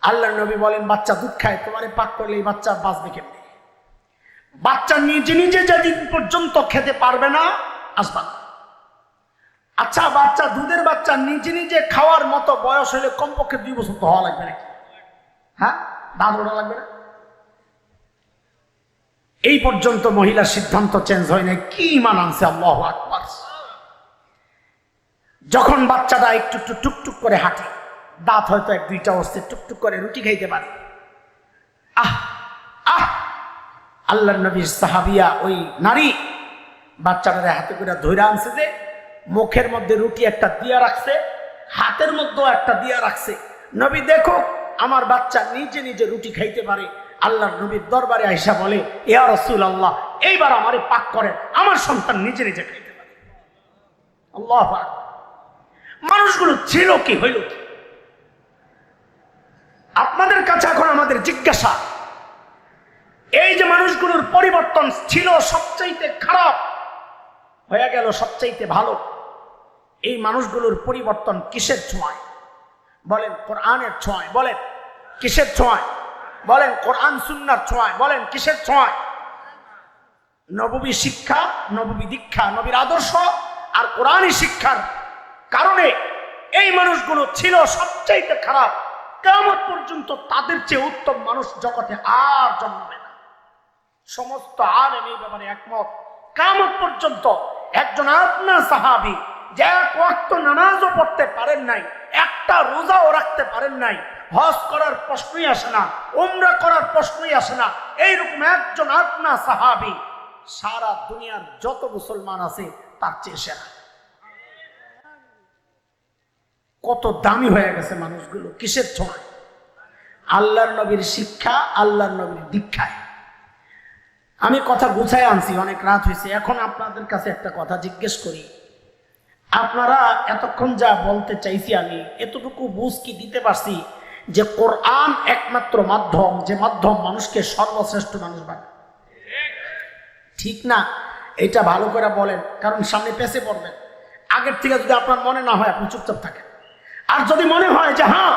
আল্লাহর নবী বলেন, বাচ্চা দুধ খায়, তোমারে পাক করলে এই বাচ্চা বাঁচবে কেমনে? বাচ্চা নিজে নিজে যেদিন পর্যন্ত খেতে পারবে না, আসবা না। আচ্ছা, বাচ্চা, দুধের বাচ্চা নিজে নিজে খাওয়ার মতো বয়স হলে কমপক্ষে 2 বছর তো হওয়া লাগবে নাকি? হ্যাঁ, দাঁত ওঠা লাগবে না? এই পর্যন্ত মহিলার সিদ্ধান্ত চেঞ্জ হয় নাই। কি ঈমান আনছে, আল্লাহু আকবার। যখন বাচ্চাটা একটু একটু টুকটুক করে হাঁটে, দাঁত হয়তো 1-2টা অবস্থা, টুকটুক করে রুটি খাইতে পারে, আহ আহ, আল্লাহর নবীর সাহাবিয়া ওই নারী বাচ্চাটারে হাতে করে ধরে আনছে, যে মুখের মধ্যে রুটি একটা দিয়া রাখছে, হাতের মধ্যেও একটা দিয়া রাখছে। নবী দেখো আমার বাচ্চা নিজে নিজে রুটি খাইতে পারে। আল্লাহর নবীর দরবারে আয়েশা বলে, ইয়া রাসূলুল্লাহ এইবার আমারে পাক করে, আমার সন্তান নিজে নিজে খাইতে পারে। আল্লাহু আকবার। মানুষগুলো ছিল কি, হইল কি? আপনাদের কাছে এখন আমাদের জিজ্ঞাসা, এই যে মানুষগুলোর পরিবর্তন ছিল সবচাইতে খারাপ, হয়ে গেল সবচাইতে ভালো, এই মানুষগুলোর পরিবর্তন কিসের ছোঁয়ায়? বলেন কোরআনের ছোঁয়ায়। বলেন কিসের ছোঁয়ায়? বলেন কোরআন সুন্নাহর ছোঁয়ায়। বলেন কিসের ছোঁয়ায়? নববী শিক্ষা, নববী দীক্ষা, নবীর আদর্শ আর কোরআনী শিক্ষার কারণে এই মানুষগুলো ছিল সবচাইতে খারাপ। কিয়ামত পর্যন্ত তাদের চেয়ে উত্তম মানুষ জগতে আর জন্মাবে না। সমস্ত আলেম এই ব্যাপারে একমত। কিয়ামত পর্যন্ত একজন আপনার সাহাবী যে 1 ওয়াক্ত নামাজও পড়তে পারেন নাই, একটা রোজাও রাখতে পারেন নাই, হজ করার প্রশ্নই আসে না, উমরা করার প্রশ্নই আসে না, এইরকম একজন আপনার সাহাবী সারা দুনিয়ার যত মুসলমান আছে তার চেয়ে সেরা। কত দামি হয়ে গেছে মানুষগুলো, কিসের ছোঁয়ায়? আল্লাহর নবীর শিক্ষা, আল্লাহর নবীর দীক্ষায়। আমি কথা গুছায় আনছি, অনেক রাত হয়েছে। এখন আপনাদের কাছে একটা কথা জিজ্ঞেস করি, আপনারা এতক্ষণ যা বলতে চাইছি আমি এতটুকু বুঝ কি দিতে পারছি যে কোরআন একমাত্র মাধ্যম, যে মাধ্যম মানুষকে সর্বশ্রেষ্ঠ মানুষ বানায়? ঠিক না? এটা ভালো করে বলেন, কারণ সামনে পেছে পড়বেন। আগের থেকে যদি আপনার মনে না হয় আপনি চুপচাপ থাকেন, আর যদি মনে হয় যে হ্যাঁ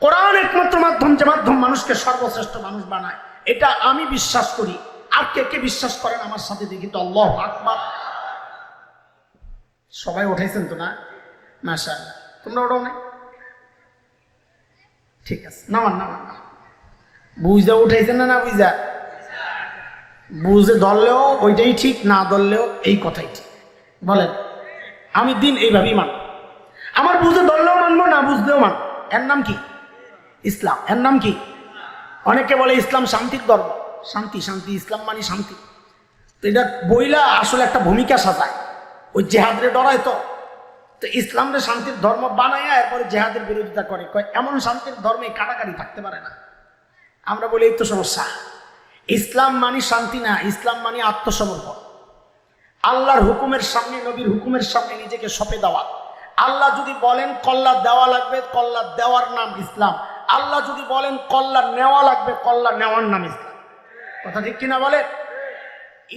কোরআন একমাত্র মাধ্যম, যে মাধ্যম মানুষকে সর্বশ্রেষ্ঠ মানুষ বানায়, এটা আমি বিশ্বাস করি। আর কে কে বিশ্বাস করেন আমার সাথে দেখি তো? আল্লাহু আকবার। সবাই উঠাইছেন তো না? মাশাআল্লাহ। তোমরা ওঠাও নাই? ঠিক আছে, নামান নামান। বুঝা উঠাইছেন না? না বুঝা? বুঝে ধরলেও ওইটাই ঠিক, না ধরলেও এই কথাই ঠিক। বলেন, আমি দিন এইভাবেই মানব। আমার বুঝে ধরলেও মানবো, না বুঝলেও মানব। এর নাম কি? ইসলাম। এর নাম কি? অনেকে বলে ইসলাম শান্তির ধর্ম। শান্তি শান্তি, ইসলাম মানে শান্তি। তো এটা বইলা আসলে একটা ভূমিকা সাজায়, ওই জেহাদরে ডরায়। তো ইসলামরে শান্তির ধর্ম বানায়, এরপরে জেহাদের বিরোধিতা করে, কয় এমন শান্তির ধর্মে কাটাকাটি থাকতে পারে না। আমরা বলি এই তো সমস্যা। ইসলাম মানে শান্তি না, ইসলাম মানে আত্মসমর্পণ। আল্লাহর হুকুমের সামনে, নবীর হুকুমের সামনে নিজেকে সঁপে দেওয়া। আল্লাহ যদি বলেন কল্লা দেওয়া লাগবে, কল্লা দেওয়ার নাম ইসলাম। আল্লাহ যদি বলেন কল্লা নেওয়া লাগবে, কল্লা নেওয়ার নাম ইসলাম। কথা ঠিক কিনা বলে?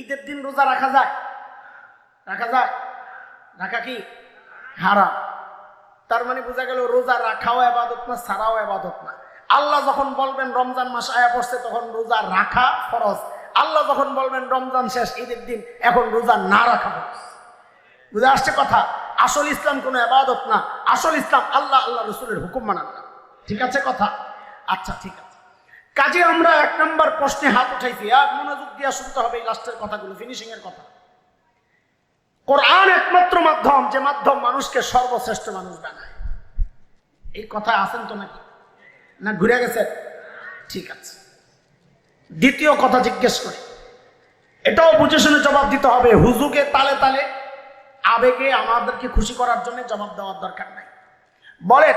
ঈদের দিন রোজা রাখা যায়? রাখা যায়? রাখা কি হারাম? তার মানে বোঝা গেল রোজা রাখাও ইবাদত না, ছাড়াও ইবাদত না। আল্লাহ যখন বলবেন রমজান মাস আয়া পড়ছে, তখন রোজা রাখা ফরজ। আল্লাহ যখন বলবেন রমজান শেষ, ঈদের দিন, এখন রোজা না রাখা ফরজ। বুঝে আসছে কথা? আসল ইসলাম কোনো ইবাদত না, আসল ইসলাম আল্লাহ আল্লাহ রসুলের হুকুম মানানো। ঠিক আছে কথা? আচ্ছা ঠিক আছে। কাজে আমরা 1 নম্বর প্রশ্নে হাত উঠাইছি। আর মনোযোগ দিয়ে শুনতে হবে এই লাস্টের কথাগুলো, ফিনিশিং এর কথা। কোরআন একমাত্র মাধ্যম, যে মাধ্যম মানুষকে সর্বশ্রেষ্ঠ মানুষ বানায়। এই কথা আছেন তো নাকি, না ঘুরে গেছে? ঠিক আছে, দ্বিতীয় কথা জিজ্ঞেস করি, এটাও বুঝে শুনে জবাব দিতে হবে। হুজুকে তালে তালে আবেগে আমাদেরকে খুশি করার জন্য জবাব দেওয়ার দরকার নাই। বলেন,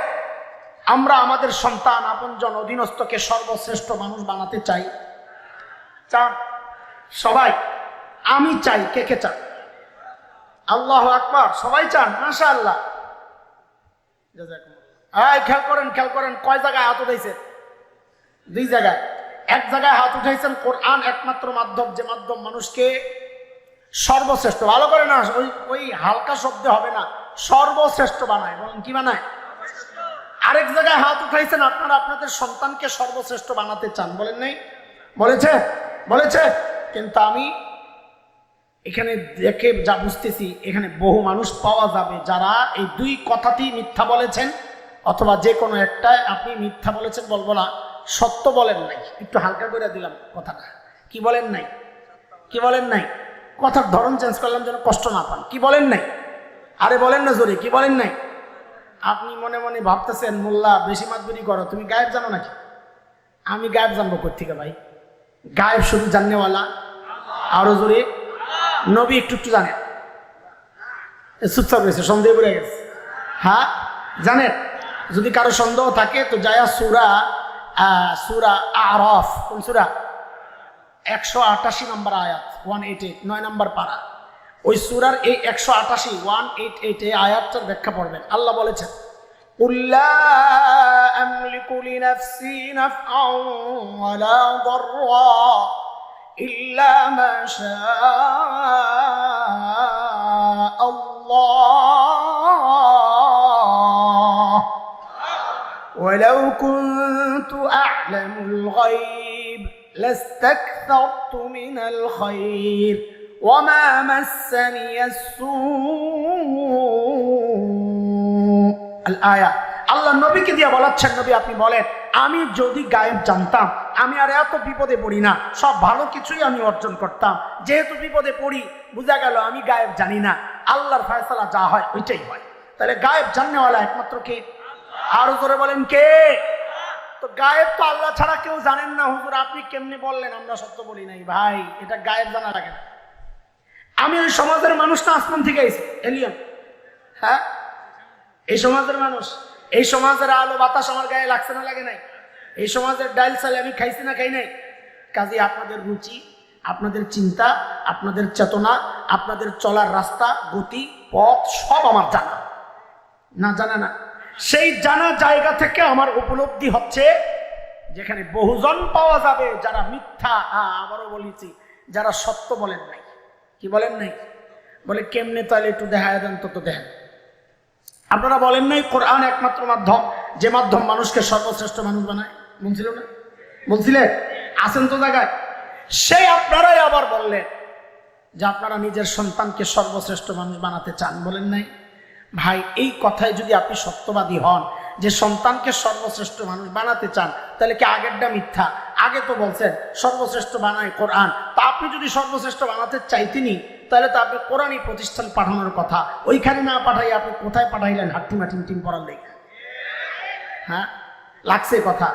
আমরা আমাদের সন্তান, আপনজন, অধীনস্থকে সর্বশ্রেষ্ঠ মানুষ বানাতে চাই? চান সবাই? আমি চাই, কে কে চান? আল্লাহু আকবার, সবাই চান, মাশাআল্লাহ। খেয়াল করেন, খেয়াল করেন, কয় জায়গায় হাত উঠাইছেন? দুই জায়গায়। এক জায়গায় হাত উঠাইছেন কোরআন একমাত্র মাধ্যম, যে মাধ্যম মানুষকে সর্বশ্রেষ্ঠ, ভালো করে না, ওই হালকা শব্দে হবে না, সর্বশ্রেষ্ঠ বানায়। বলেন কি বানায়? আরেক জায়গায় হাত উঠাইছেন আপনারা আপনাদের সন্তানকে সর্বশ্রেষ্ঠ বানাতে চান, বলেন নাই? বলেছে? বলেছে। কিন্তু আমি এখানে দেখে যা বুঝতেছি, এখানে বহু মানুষ পাওয়া যাবে যারা এই দুই কথাতেই মিথ্যা বলেছেন, অথবা যে কোনো একটাই আপনি মিথ্যা বলেছেন বলবো না, সত্য বলেন নাই। একটু হালকা করে দিলাম কথাটা। কি বলেন নাই? কি বলেন নাই? কথার ধরন চেঞ্জ করলাম যেন কষ্ট না পান। কি বলেন নাই? আরে বলেন না জোরে, কি বলেন নাই? আপনি মনে মনে ভাবতেছেন মোল্লা বেশি মাতবরি করো, তুমি গায়েব জানো নাকি? আমি গায়েব জানবো কোত্থেকে ভাই? গায়েব শুধু জাননেওয়ালা, আরো জোরে নবী একটু একটু জানেন। চুপচাপ রয়েছে, সন্দেহ পড়ে গেছে। হ্যাঁ জানেন, যদি কারো সন্দেহ থাকে তো যায়া সূরা আরাফ, কোন সূরা? 188 নম্বর আয়াত, 188, 9 নম্বর পারা। ওই সূরার এই 188, 188 এই আয়াতটার ব্যাখ্যা পড়বেন। আল্লাহ বলেছেন, قُل لَّا أَمْلِكُ لِنَفْسِي نَفْعًا وَلَا ضَرًّا إِلَّا مَا شَاءَ اللَّهُ وَلَوْ كُنتُ أَعْلَمُ الْغَيْبَ لَاسْتَكْثَرْتُ مِنَ الْخَيْرِ وَمَا مَسَّنِيَ السُّوءُ আল-আয়া। আল্লাহ নবীকে দিয়ে বলাচ্ছেন, নবী আপনি বলেন, আমি যদি গায়েব জানতাম আমি আর এত বিপদে পড়ি না, সব ভালো কিছুই আমি অর্জন করতাম। যেহেতু বিপদে পড়ি, বোঝা গেল আমি গায়েব জানি না, আল্লাহর ফয়সালা যা হয় ওইটাই হয়। তাহলে গায়েব জাননেওয়ালা একমাত্র কে? আরো জোরে বলেন কে? তো গায়েব তো আল্লাহ ছাড়া কেউ জানেন না। হুজুর আপনি কেমনে বললেন? আমরা সত্য বলি নাই ভাই, এটা গায়েব জানা লাগে না। আমি ওই সমাজের মানুষ না, আসমান থেকে আইছি, এলিয়ান। হ্যাঁ, এই সমাজের মানুষ, এই সমাজের আলো বাতাস আমার গায়ে লাগছে না লাগে নাই? এই সমাজের ডাইল চালে আমি খাইছি না খাই নাই? কাজে আপনাদের রুচি, আপনাদের চিন্তা, আপনাদের চেতনা, আপনাদের চলার রাস্তা, গতি, পথ সব আমার জানা না, জানা না। সেই জানা জায়গা থেকে আমার উপলব্ধি হচ্ছে, যেখানে বহুজন পাওয়া যাবে যারা মিথ্যা, আবারও বলেছি, যারা সত্য বলেন নাই। কি বলেন নাই? বলে কেমনে? তাহলে একটু দেখা দেন তো, দেখেন। আপনারা বলেন নাই কোরআন একমাত্র মাধ্যম, যে মাধ্যম মানুষকে সর্বশ্রেষ্ঠ মানুষ বানায়? বলছিল না? বলছিলেন? আছেন তো জায়গায়। সেই আপনারাই আবার বললেন যে আপনারা নিজের সন্তানকে সর্বশ্রেষ্ঠ মানুষ বানাতে চান, বলেন নাই? ভাই, এই কথায় যদি আপনি সত্যবাদী হন যে সন্তানকে সর্বশ্রেষ্ঠ মানুষ বানাতে চান, তাহলে কি আগেরটা মিথ্যা? আগে তো বলছেন সর্বশ্রেষ্ঠ বানায় কোরআন। তা আপনি যদি সর্বশ্রেষ্ঠ বানাতে চাইতেনি, তাহলে তো আপনি কোরআনই প্রতিষ্ঠান পাঠানোর কথা, ওইখানে না পাঠাই আপনি কোথায় পাঠাইলেন? হাট্টিমা টিম পড়ার লেগে। হ্যাঁ, লাগছে কথা,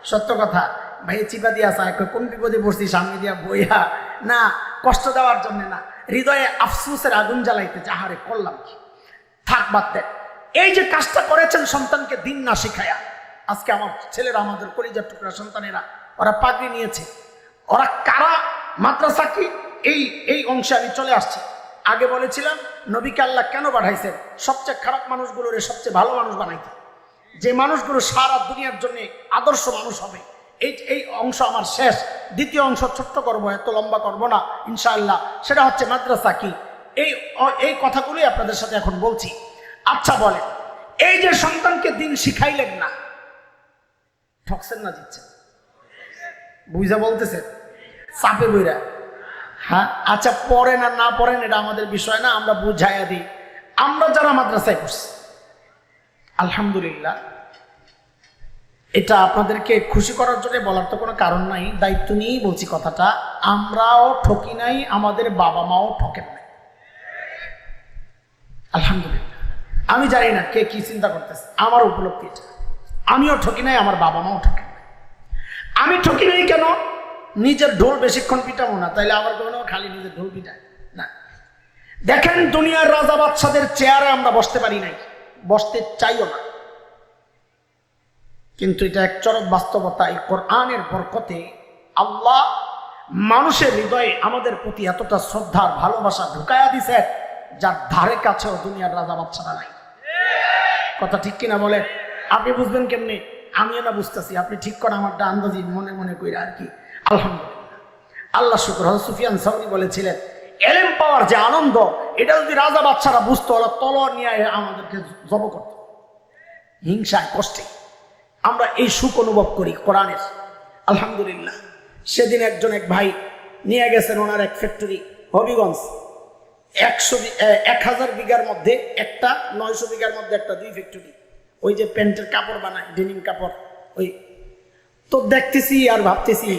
সত্য কথা। ভাই চিপা দিয়া চায়, কোন বিপদে পড়ছি সামনে দিয়া বইয়া না, কষ্ট দেওয়ার জন্য না, হৃদয়ে আফসোসের আগুন জ্বালাইতে, যাহারে করলাম কি, থাক বাদ দেন। এই যে কাজটা করেছেন সন্তানকে দিন না শিখায়া, আজকে আমার ছেলেরা, আমাদের কলিজার টুকরা সন্তানেরা, ওরা পাগড়ি নিয়েছে। ওরা কারা? মাদ্রাসা কি? এই অংশে আমি চলে আসছি। আগে বলেছিলাম নবীকে আল্লাহ কেন পাঠাইছেন? সবচেয়ে খারাপ মানুষগুলোরে সবচেয়ে ভালো মানুষ বানাইতে, যে মানুষগুলো সারা দুনিয়ার জন্য আদর্শ মানুষ হবে। এই অংশ আমার শেষ। দ্বিতীয় অংশ ছোট্ট করবো, এত লম্বা করবো না ইনশাআল্লাহ। সেটা হচ্ছে মাদ্রাসা কি, এই কথাগুলোই আপনাদের সাথে এখন বলছি। আচ্ছা বলে, এই যে সন্তানকে দিন শিখাইলেন না, ঠকছেন না জিতছেন? বুঝা বলতেছেন? চাপে বইরা। হ্যাঁ, আচ্ছা পড়েন আর না পড়েন এটা আমাদের বিষয় না, আমরা বুঝাইয়া দিই। আমরা যারা মাদ্রাসায় পড়ছি, আলহামদুলিল্লাহ, এটা আপনাদেরকে খুশি করার জন্য বলার তো কোনো কারণ নাই, দায়িত্ব নিয়েই বলছি কথাটা। আমরাও ঠকি নাই, আমাদের বাবা মাও ঠকেন নাই। আলহামদুলিল্লাহ। আমি জানি না কে কি চিন্তা করতেছে, আমার উপলব্ধি এটা। আমিও ঠকি নাই, আমার বাবা মাও ঠকে নাই। আমি ঠকি নাই কেন? নিজের ঢোল বেশিক্ষণ পিটাবো না, তাইলে আবার কোনো খালি নিজের ঢোল পিটায় না। দেখেন, দুনিয়ার রাজা বাদশাদের চেয়ারে আমরা বসতে পারি নাই, বসতে চাইও না, কিন্তু এটা এক চরম বাস্তবতা। এই কোরআনের বরকতে আল্লাহ মানুষের হৃদয়ে আমাদের প্রতি এতটা শ্রদ্ধার ভালোবাসা ঢুকাইয়া দিছে, যার ধারে কাছেও দুনিয়ার রাজা বাদশারা নাই। কথা ঠিক কিনা বলে? আপনি বুঝবেন কেমনি? আমিও না বুঝতেছি, আপনি ঠিক করে আমারটা আন্দাজি মনে মনে কইরা আর কি। আলহামদুলিল্লাহ, আল্লাহ শুকর। হযরত সুফিয়ান সাউরি বলেছিলেন, এলেম পাওয়ার যে আনন্দ, এটা যদি রাজা বাদশারা বুঝতো, ওরা তলোয়ার নিয়ে আমাদেরকে জব করত। হিংসায় কষ্টে আমরা এই সুখ অনুভব করি কোরআনের। আলহামদুলিল্লাহ, সেদিন এক ভাই নিয়ে গেছেন ওনার এক ফ্যাক্টরি হবিগঞ্জ, 1000 বিঘার মধ্যে একটা, 900 বিঘার মধ্যে একটা, 2 ফ্যাক্টরি। ওই যে প্যান্টের কাপড় বানায়, ডেনিম কাপড়। ওই তো দেখতেছি আর ভাবতেছি,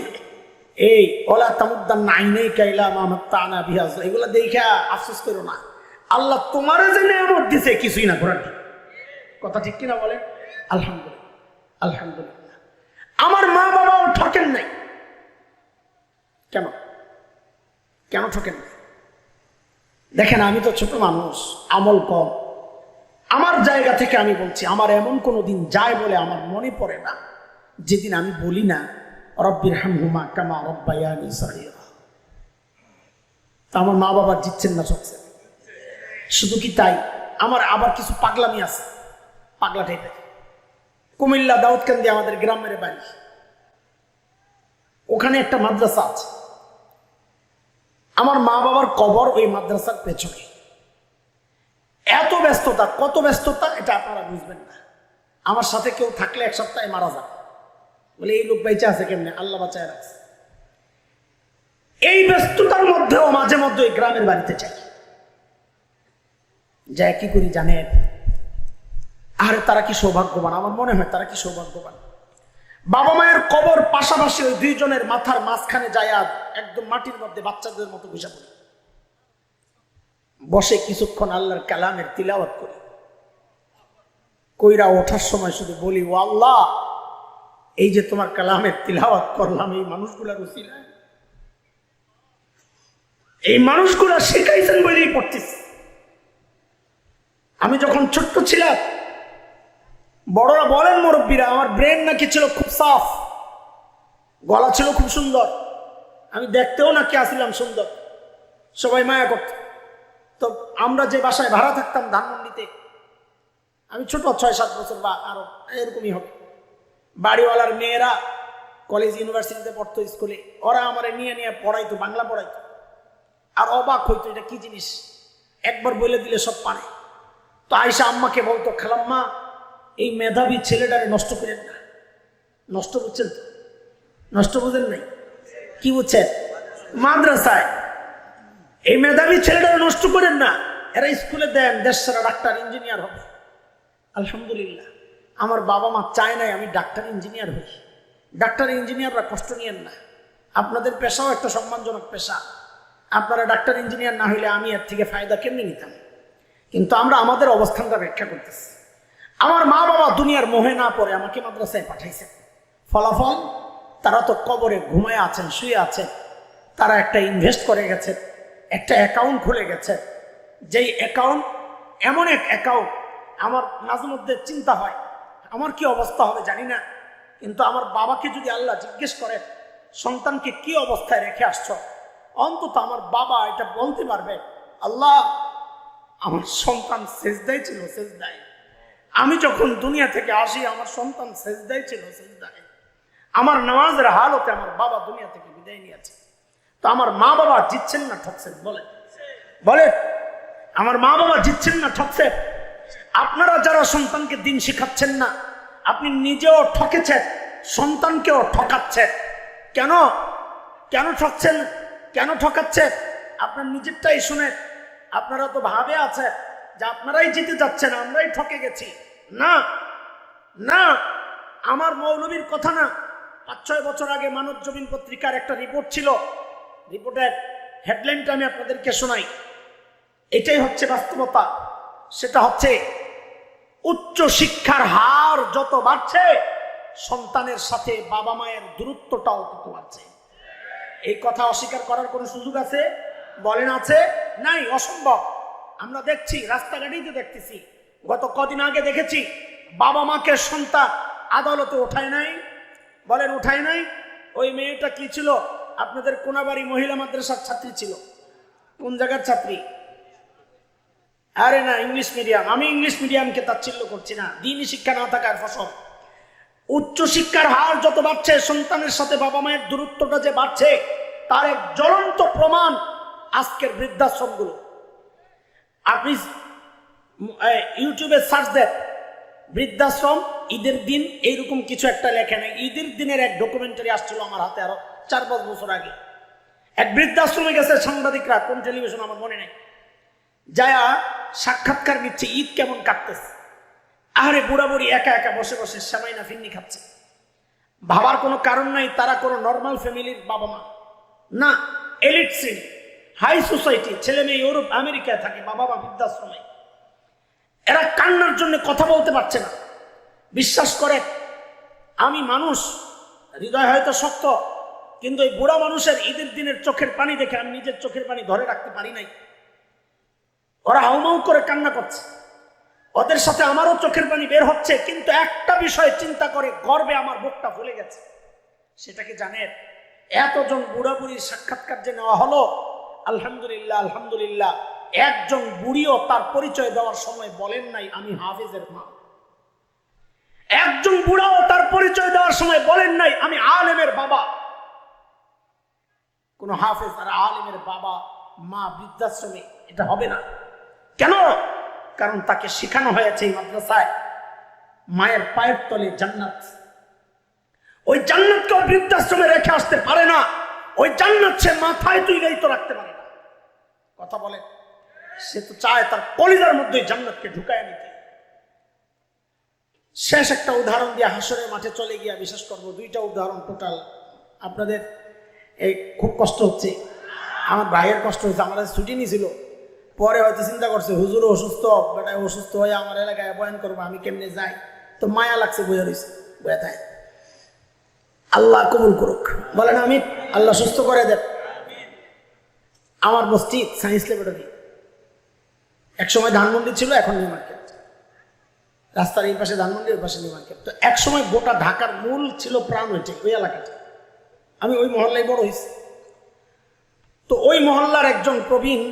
এই ওলা তামুদ্দান নাইনেই কাইলা মাহমদ তানা বিহাজ, এগুলো দেখা আফসোস করো না, আল্লাহ তোমার যে নিয়ামত দিছে কিছুই না ঘোরার। কথা ঠিক কিনা বলেন? আলহামদুলিল্লাহ, আলহামদুলিল্লাহ। আমার মা বাবাও ঠকেন নাই। কেন কেন ঠকেন নাই? দেখেন, আমি তো ছোট মানুষ, আমল কম। আমার জায়গা থেকে আমি বলছি, আমার এমন কোনো দিন যায় বলে আমার মনে পড়ে না যেদিন আমি বলি না রব্বির হামহুমা কামা রব্বায়ানি সগীরা। তা আমার মা বাবা জিতছেন না ঠকছেন? শুধু কি তাই, আমার আবার কিছু পাগলামি আছে, পাগলা টাইপের। কুমিল্লা দাউদকান্দি আমাদের গ্রামের বাড়ি, ওখানে একটা মাদ্রাসা আছে। আমার মা বাবার কবর ওই মাদ্রাসার পেছনে। এত ব্যস্ততা, কত ব্যস্ততা এটা আপনারা বুঝবেন না। আমার সাথে কেউ থাকলে 1 সপ্তাহে মারা যাবে, বলে এই লোক বেঁচে আছে কেমনে, আল্লাহ বাঁচায় রাখছে। এই ব্যস্ততার মধ্যেও মাঝে মধ্যে ওই গ্রামের বাড়িতে চাই, যা কি করি জানেন? আরে তারা কি সৌভাগ্যবান, আমার মনে হয় তারা কি সৌভাগ্যবান। বাবা মায়ের কবর পাশাপাশি, ওই 2 জনের মাথার মাঝখানে যায়, একদম মাটির মধ্যে বাচ্চাদের মতো বসে পড়ি, বসে কিছুক্ষণ আল্লাহর কালামের তিলাওয়াত করি। কইরা ওঠার সময় শুধু বলি, ও আল্লাহ, এই যে তোমার কালামের তিলাওয়াত করলাম, এই মানুষগুলার উসিলায়, এই মানুষগুলা শিখাইছেন বলেই পড়তেছি। আমি যখন ছোট্ট ছিলাম, বড়রা বলেন, মুরব্বীরা, আমার ব্রেন নাকি ছিল খুব সাফ, গলা ছিল খুব সুন্দর, আমি দেখতেও নাকি আসছিলাম সুন্দর, সবাই মায়া করত। তো আমরা যে বাসায় ভাড়া থাকতাম ধানমন্ডিতে, আমি ছোট 6-7 বছর বা আরো এরকমই হবে, বাড়িওয়ালার মেয়েরা কলেজ ইউনিভার্সিটিতে পড়তো, স্কুলে, ওরা আমারে নিয়ে নিয়ে পড়াইতো, বাংলা পড়াইতো। আর অবাক হইতো, এটা কি জিনিস, একবার বলে দিলে সব পারে। তো আয়সা আম্মাকে বলতো, খালাম্মা, এই মেধাবী ছেলেটারে নষ্ট করেন না। নষ্ট বুঝছেন তো? নষ্ট বুঝেন নাই? কি বুঝছেন? মাদ্রাসায় এই মেধাবী ছেলেটারে নষ্ট করেন না, এরা স্কুলে দেন, দেশ সারা ডাক্তার ইঞ্জিনিয়ার হবে। আলহামদুলিল্লাহ, আমার বাবা মা চায় নাই আমি ডাক্তার ইঞ্জিনিয়ার হই। ডাক্তার ইঞ্জিনিয়াররা কষ্ট নিয়েন না, আপনাদের পেশাও একটা সম্মানজনক পেশা। আপনারা ডাক্তার ইঞ্জিনিয়ার না হইলে আমি এর থেকে ফায়দা কেমনি নিতাম? কিন্তু আমরা আমাদের অবস্থানটা ব্যাখ্যা করতেছি। আমার মা বাবা দুনিয়ার মোহে না পড়ে আমাকে মাদ্রাসায় পাঠাইছে। ফলাফল, তারা তো কবরে ঘুমায় আছেন, শুয়ে আছেন। তারা একটা ইনভেস্ট করে গেছে, একটা অ্যাকাউন্ট খুলে গেছে, যেই অ্যাকাউন্ট এমন এক অ্যাকাউন্ট, আমার মাঝে মধ্যে চিন্তা হয় আমার কি অবস্থা হবে জানি না, কিন্তু আমার বাবাকে যদি আল্লাহ জিজ্ঞেস করেন সন্তানকে কি অবস্থায় রেখে আসছ, অন্তত আমার বাবা এটা বলতে পারবে, আল্লাহ, আমার সন্তান সেজদায় ছিল, সেজদায়। আমি যখন দুনিয়া থেকে আসি আমার সন্তান সেজদায় ছিল, সেজদায়। আমার নামাজের হালতে আমার বাবা দুনিয়া থেকে বিদায় নিয়েছে। তো আমার মা বাবা জিতছেন না ঠকছেন? বলে বলে আমার মা বাবা জিতছেন না ঠকছেন? আপনারা যারা সন্তানকে দিন শিখাচ্ছেন না, আপনি নিজেও ঠকেছেন, সন্তানকেও ঠকাচ্ছেন। কেন কেন ঠকছেন, কেন ঠকাচ্ছেন? আপনার নিজেরটাই শুনে আপনারা তো ভাবে আছে যে আপনারাই জিতে যাচ্ছেন, আমরাই ঠকে গেছি। না না, আমার মৌলবীর কথা না। 5-6 বছর আগে মানব জমিন পত্রিকার একটা রিপোর্ট ছিল, রিপোর্টের হেডলাইনটা আমি আপনাদেরকে শোনাই। এটাই হচ্ছে বাস্তবতা। সেটা হচ্ছে উচ্চ শিক্ষার হার যত বাড়ছে সন্তানের সাথে বাবা মায়ের দূরত্বটাও তত বাড়ছে। এই কথা অস্বীকার করার কোনো সুযোগ আছে? বলেন আছে? নাই, অসম্ভব। আমরা দেখছি, রাস্তাঘাটেই তো দেখতেছি। গত কদিন আগে দেখেছি বাবা মাকে সন্তান আদালতে ওঠায় নাই। বলেন উঠায় নাই? ওই মেয়েটা কি ছিল? আপনাদের কোনাবাড়ি মহিলা মাদ্রাসার ছাত্রী ছিল। কোন জায়গার ছাত্রী? আরে না, ইংলিশ মিডিয়াম। আমি ইংলিশ মিডিয়ামকে তাচ্ছিল্য করছি না, দ্বীনি শিক্ষা না থাকার ফসল। উচ্চ শিক্ষার হার যত বাড়ছে সন্তানের সাথে বাবা মায়ের দূরত্বটা যে বাড়ছে তার এক জ্বলন্ত প্রমাণ আজকের বৃদ্ধাশ্রমগুলো। আপনি ইউটিউবে সার্চ দেন বৃদ্ধাশ্রম ঈদের দিন, এইরকম কিছু একটা লেখা নেই। ঈদের দিনের এক ডকুমেন্টারি আসছিল আমার হাতে আরো 4-5 বছর আগে। এক বৃদ্ধাশ্রমে গেছে সাংবাদিকরা, কোন টেলিভিশন আমার মনে নেই, যায়া সাক্ষাৎকার নিচ্ছে ঈদ কেমন কাটতেছে। আরে বুড়া বুড়ি একা একা বসে বসে সেমাই না ফিন্নি খাচ্ছে। ভাবার কোনো কারণ নাই তারা কোনো নর্মাল ফ্যামিলির বাবা মা না, এলিট শ্রেণী, হাই সোসাইটি, ছেলে মেয়ে ইউরোপ আমেরিকায় থাকে, বাবা মা বৃদ্ধাশ্রমে। এরা কান্নার জন্য কথা বলতে পারছে না। বিশ্বাস করে, আমি মানুষ, হৃদয় হয়তো শক্ত, কিন্তু এই বুড়া মানুষের ঈদের দিনের চোখের পানি দেখে আমি নিজের চোখের পানি ধরে রাখতে পারি নাই। ওরা হাউমাউ করে কান্না করছে, ওদের সাথে আমারও চোখের পানি বের হচ্ছে, কিন্তু একটা বিষয় চিন্তা করে গর্বে আমার বুকটা ফুলে গেছে। সেটা কি জানেন? এতজন বুড়া বুড়ির সাক্ষাৎকার যে নেওয়া হলো, আলহামদুলিল্লাহ আলহামদুলিল্লাহ, একজন বুড়িও তার পরিচয় দেওয়ার সময় বলেন নাই আমি হাফেজের মা। একজন বুড়াও তার পরিচয় দেওয়ার সময় বলেন নাই আমি আলেমের বাবা। কোন হাফেজ আর আলেমের বাবা মা বৃদ্ধাশ্রমে এটা হবে না। কেন? কারণ তাকে শেখানো হয়েছে এই মাদ্রাসায় মায়ের পায়ের তলে জান্নাত। ওই জান্নাতকে বৃদ্ধাশ্রমে রেখে আসতে পারে না। ওই জান্নাত সে মাথায় তুইলেই তো রাখতে পারে না। কথা বলে, সে তো চায় তার কলিজার মধ্যে জান্নাতকে ঢুকায় নিতে। শেষ একটা উদাহরণ দিয়ে হাসরের মাঠে চলে গিয়া বিশেষ করবো। 2টা উদাহরণ টোটাল। আপনাদের এই খুব কষ্ট হচ্ছে, আমার ভাইয়ের কষ্ট হচ্ছে। আমাদের ছুটি নিয়েছিল, পরে হয়তো চিন্তা করছে হুজুরও অসুস্থ, বেটায় অসুস্থ হয়ে আমার এলাকায় বয়ান করবো, আমি কেমনে যাই। তো মায়া লাগছে, বইয়া রয়েছে, বইয়া থাকে। আল্লাহ কবুল করুক, বলেন আমি। আল্লাহ সুস্থ করে দেন। আমার মসজিদ সায়েন্স ল্যাবরেটরি একসময় ধানমন্ডি ছিল, এখন নিউ মার্কেট। রাস্তার এই পাশে ধানমন্ডি, ওই পাশে নিউ মার্কেট। তো একসময় গোটা ঢাকার মূল ছিল প্রাণ হয়েছে ওই এলাকাটা। আমি ওই মহল্লায় বড় হয়েছি। তো ওই মহল্লার একজন প্রবীণ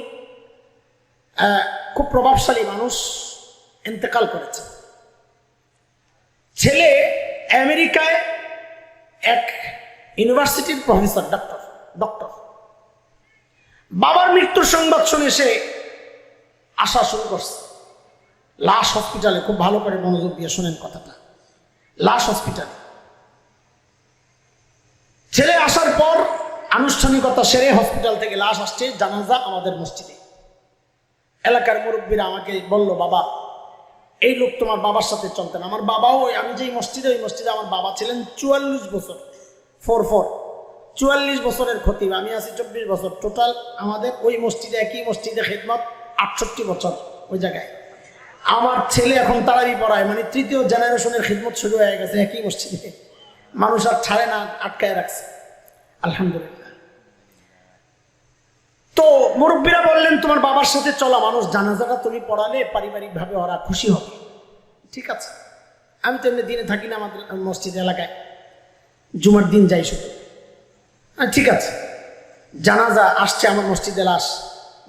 খুব প্রভাবশালী মানুষ ইন্তেকাল করেছে। ছেলে আমেরিকায় এক ইউনিভার্সিটির প্রফেসর, ডক্টর। বাবার মৃত্যুর সংবাদ শুনে সে আসা শুরু করছে লাশ হসপিটালে। খুব ভালো করে মনোযোগ দিয়ে শোনেন কথাটা। লাশ হসপিটালে ছেলে আসার পর আনুষ্ঠানিকতা সেরে হসপিটাল থেকে লাশ আসছে, জানাজা আমাদের মসজিদে। এলাকার মুরব্বীরা আমাকে বলল, বাবা এই লোক তোমার বাবার সাথে চলতেন। আমার বাবাও আমি যেই মসজিদে, ওই মসজিদে আমার বাবা ছিলেন 44 বছর, 44 বছরের খতিব। আমি আছি 24 বছর। টোটাল আমাদের ওই মসজিদে, একই মসজিদে খেদমত 68 বছর ওই জায়গায়। আমার ছেলে এখন তারাবি পড়ায়, মানে 3য় জেনারেশনের খিদমত শুরু হয়ে গেছে একই মসজিদে। মানুষ আর ছাড়ে না, আটকায় রাখছে, আলহামদুলিল্লাহ। তো মুরব্বীরা বললেন তোমার বাবার সাথে চলা, মানুষ জানাজাটা তুমি পড়ালে পারিবারিকভাবে ওরা খুশি হবে। ঠিক আছে, আমি তো এমনি দিনে থাকি না আমাদের মসজিদ এলাকায়, জুমার দিন যাই শুধু। ঠিক আছে, জানাজা আসছে আমার মসজিদে, লাশ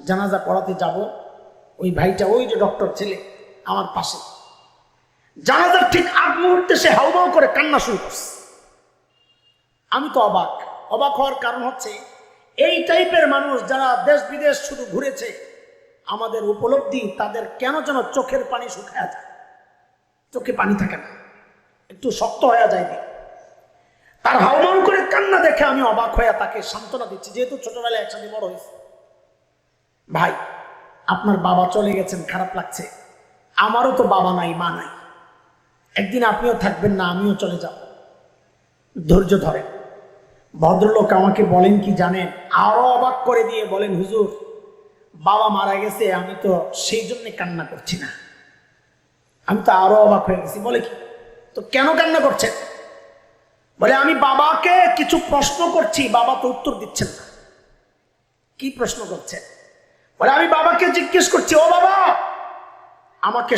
জানাজা পড়াতে যাব। ওই ভাইটা, ওই যে ডক্টর ছেলে আমার পাশে, জানাজার ঠিক আগ মুহূর্তে সে হাউমাউ করে কান্না শুরু করছে। আমি তো অবাক হওয়ার কারণ হচ্ছে এই টাইপের মানুষ যারা দেশ বিদেশ শুধু ঘুরেছে, আমাদের উপলব্ধি তাদের কেন যেন চোখের পানি শুকায় যায়, চোখে পানি থাকে না, একটু শক্ত হয়ে যায়। তার হাউমাউ করে কান্না দেখে আমি অবাক হয়ে তাকে সান্ত্বনা দিচ্ছি, যেহেতু ছোটবেলায় একসাথে বড় হয়েছে। ভাই, আপনার বাবা চলে গেছেন, খারাপ লাগছে। আমারও তো বাবা নাই, মা নাই। একদিন আপনিও থাকবেন না, আমিও চলে যাব। ধৈর্য ধরেন। ভদ্রলোক আমাকে বলেন কি জানেন, আরো অবাক করে দিয়ে বলেন, হুজুর বাবা মারা গেছে, আমি তো সেই জন্য কান্না করছি না। আমি তো আরো অবাক হয়ে গেছি, বলে কি তো কেন কান্না করছেন? বলে আমি বাবাকে কিছু প্রশ্ন করছি, বাবা তো উত্তর দিচ্ছেন না। কি প্রশ্ন করছেন? বলে আমি বাবাকে জিজ্ঞেস করছি, ও বাবা, আমাকে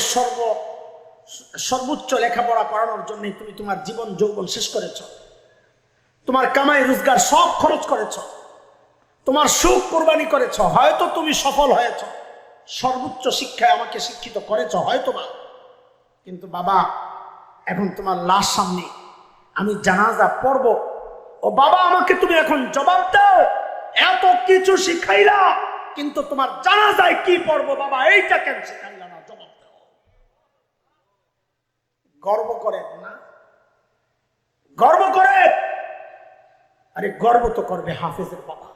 সর্বোচ্চ লেখাপড়া করানোর জন্য তুমি তোমার জীবন যৌবন শেষ করেছ, তোমার কামাই রোজগার সব খরচ করেছ, তোমার সুখ কোরবানি করেছ, হয়তো তুমি সফল হয়েছ, সর্বোচ্চ শিক্ষায় আমাকে শিক্ষিত করেছ হয়তো বা, কিন্তু বাবা এখন তোমার লাশ সামনে, আমি জানাজা পড়ব, ও বাবা আমাকে তুমি এখন জবাব দাও, এত কিছু শিখাইলা কিন্তু তোমার জানাজায় কি পড়বো বাবা, এইটা কেন শিখাইলা না, জবাব দাও। গর্ব করে না? গর্ব করে? আরে গর্ব তো করবে হাফেজের বাবা।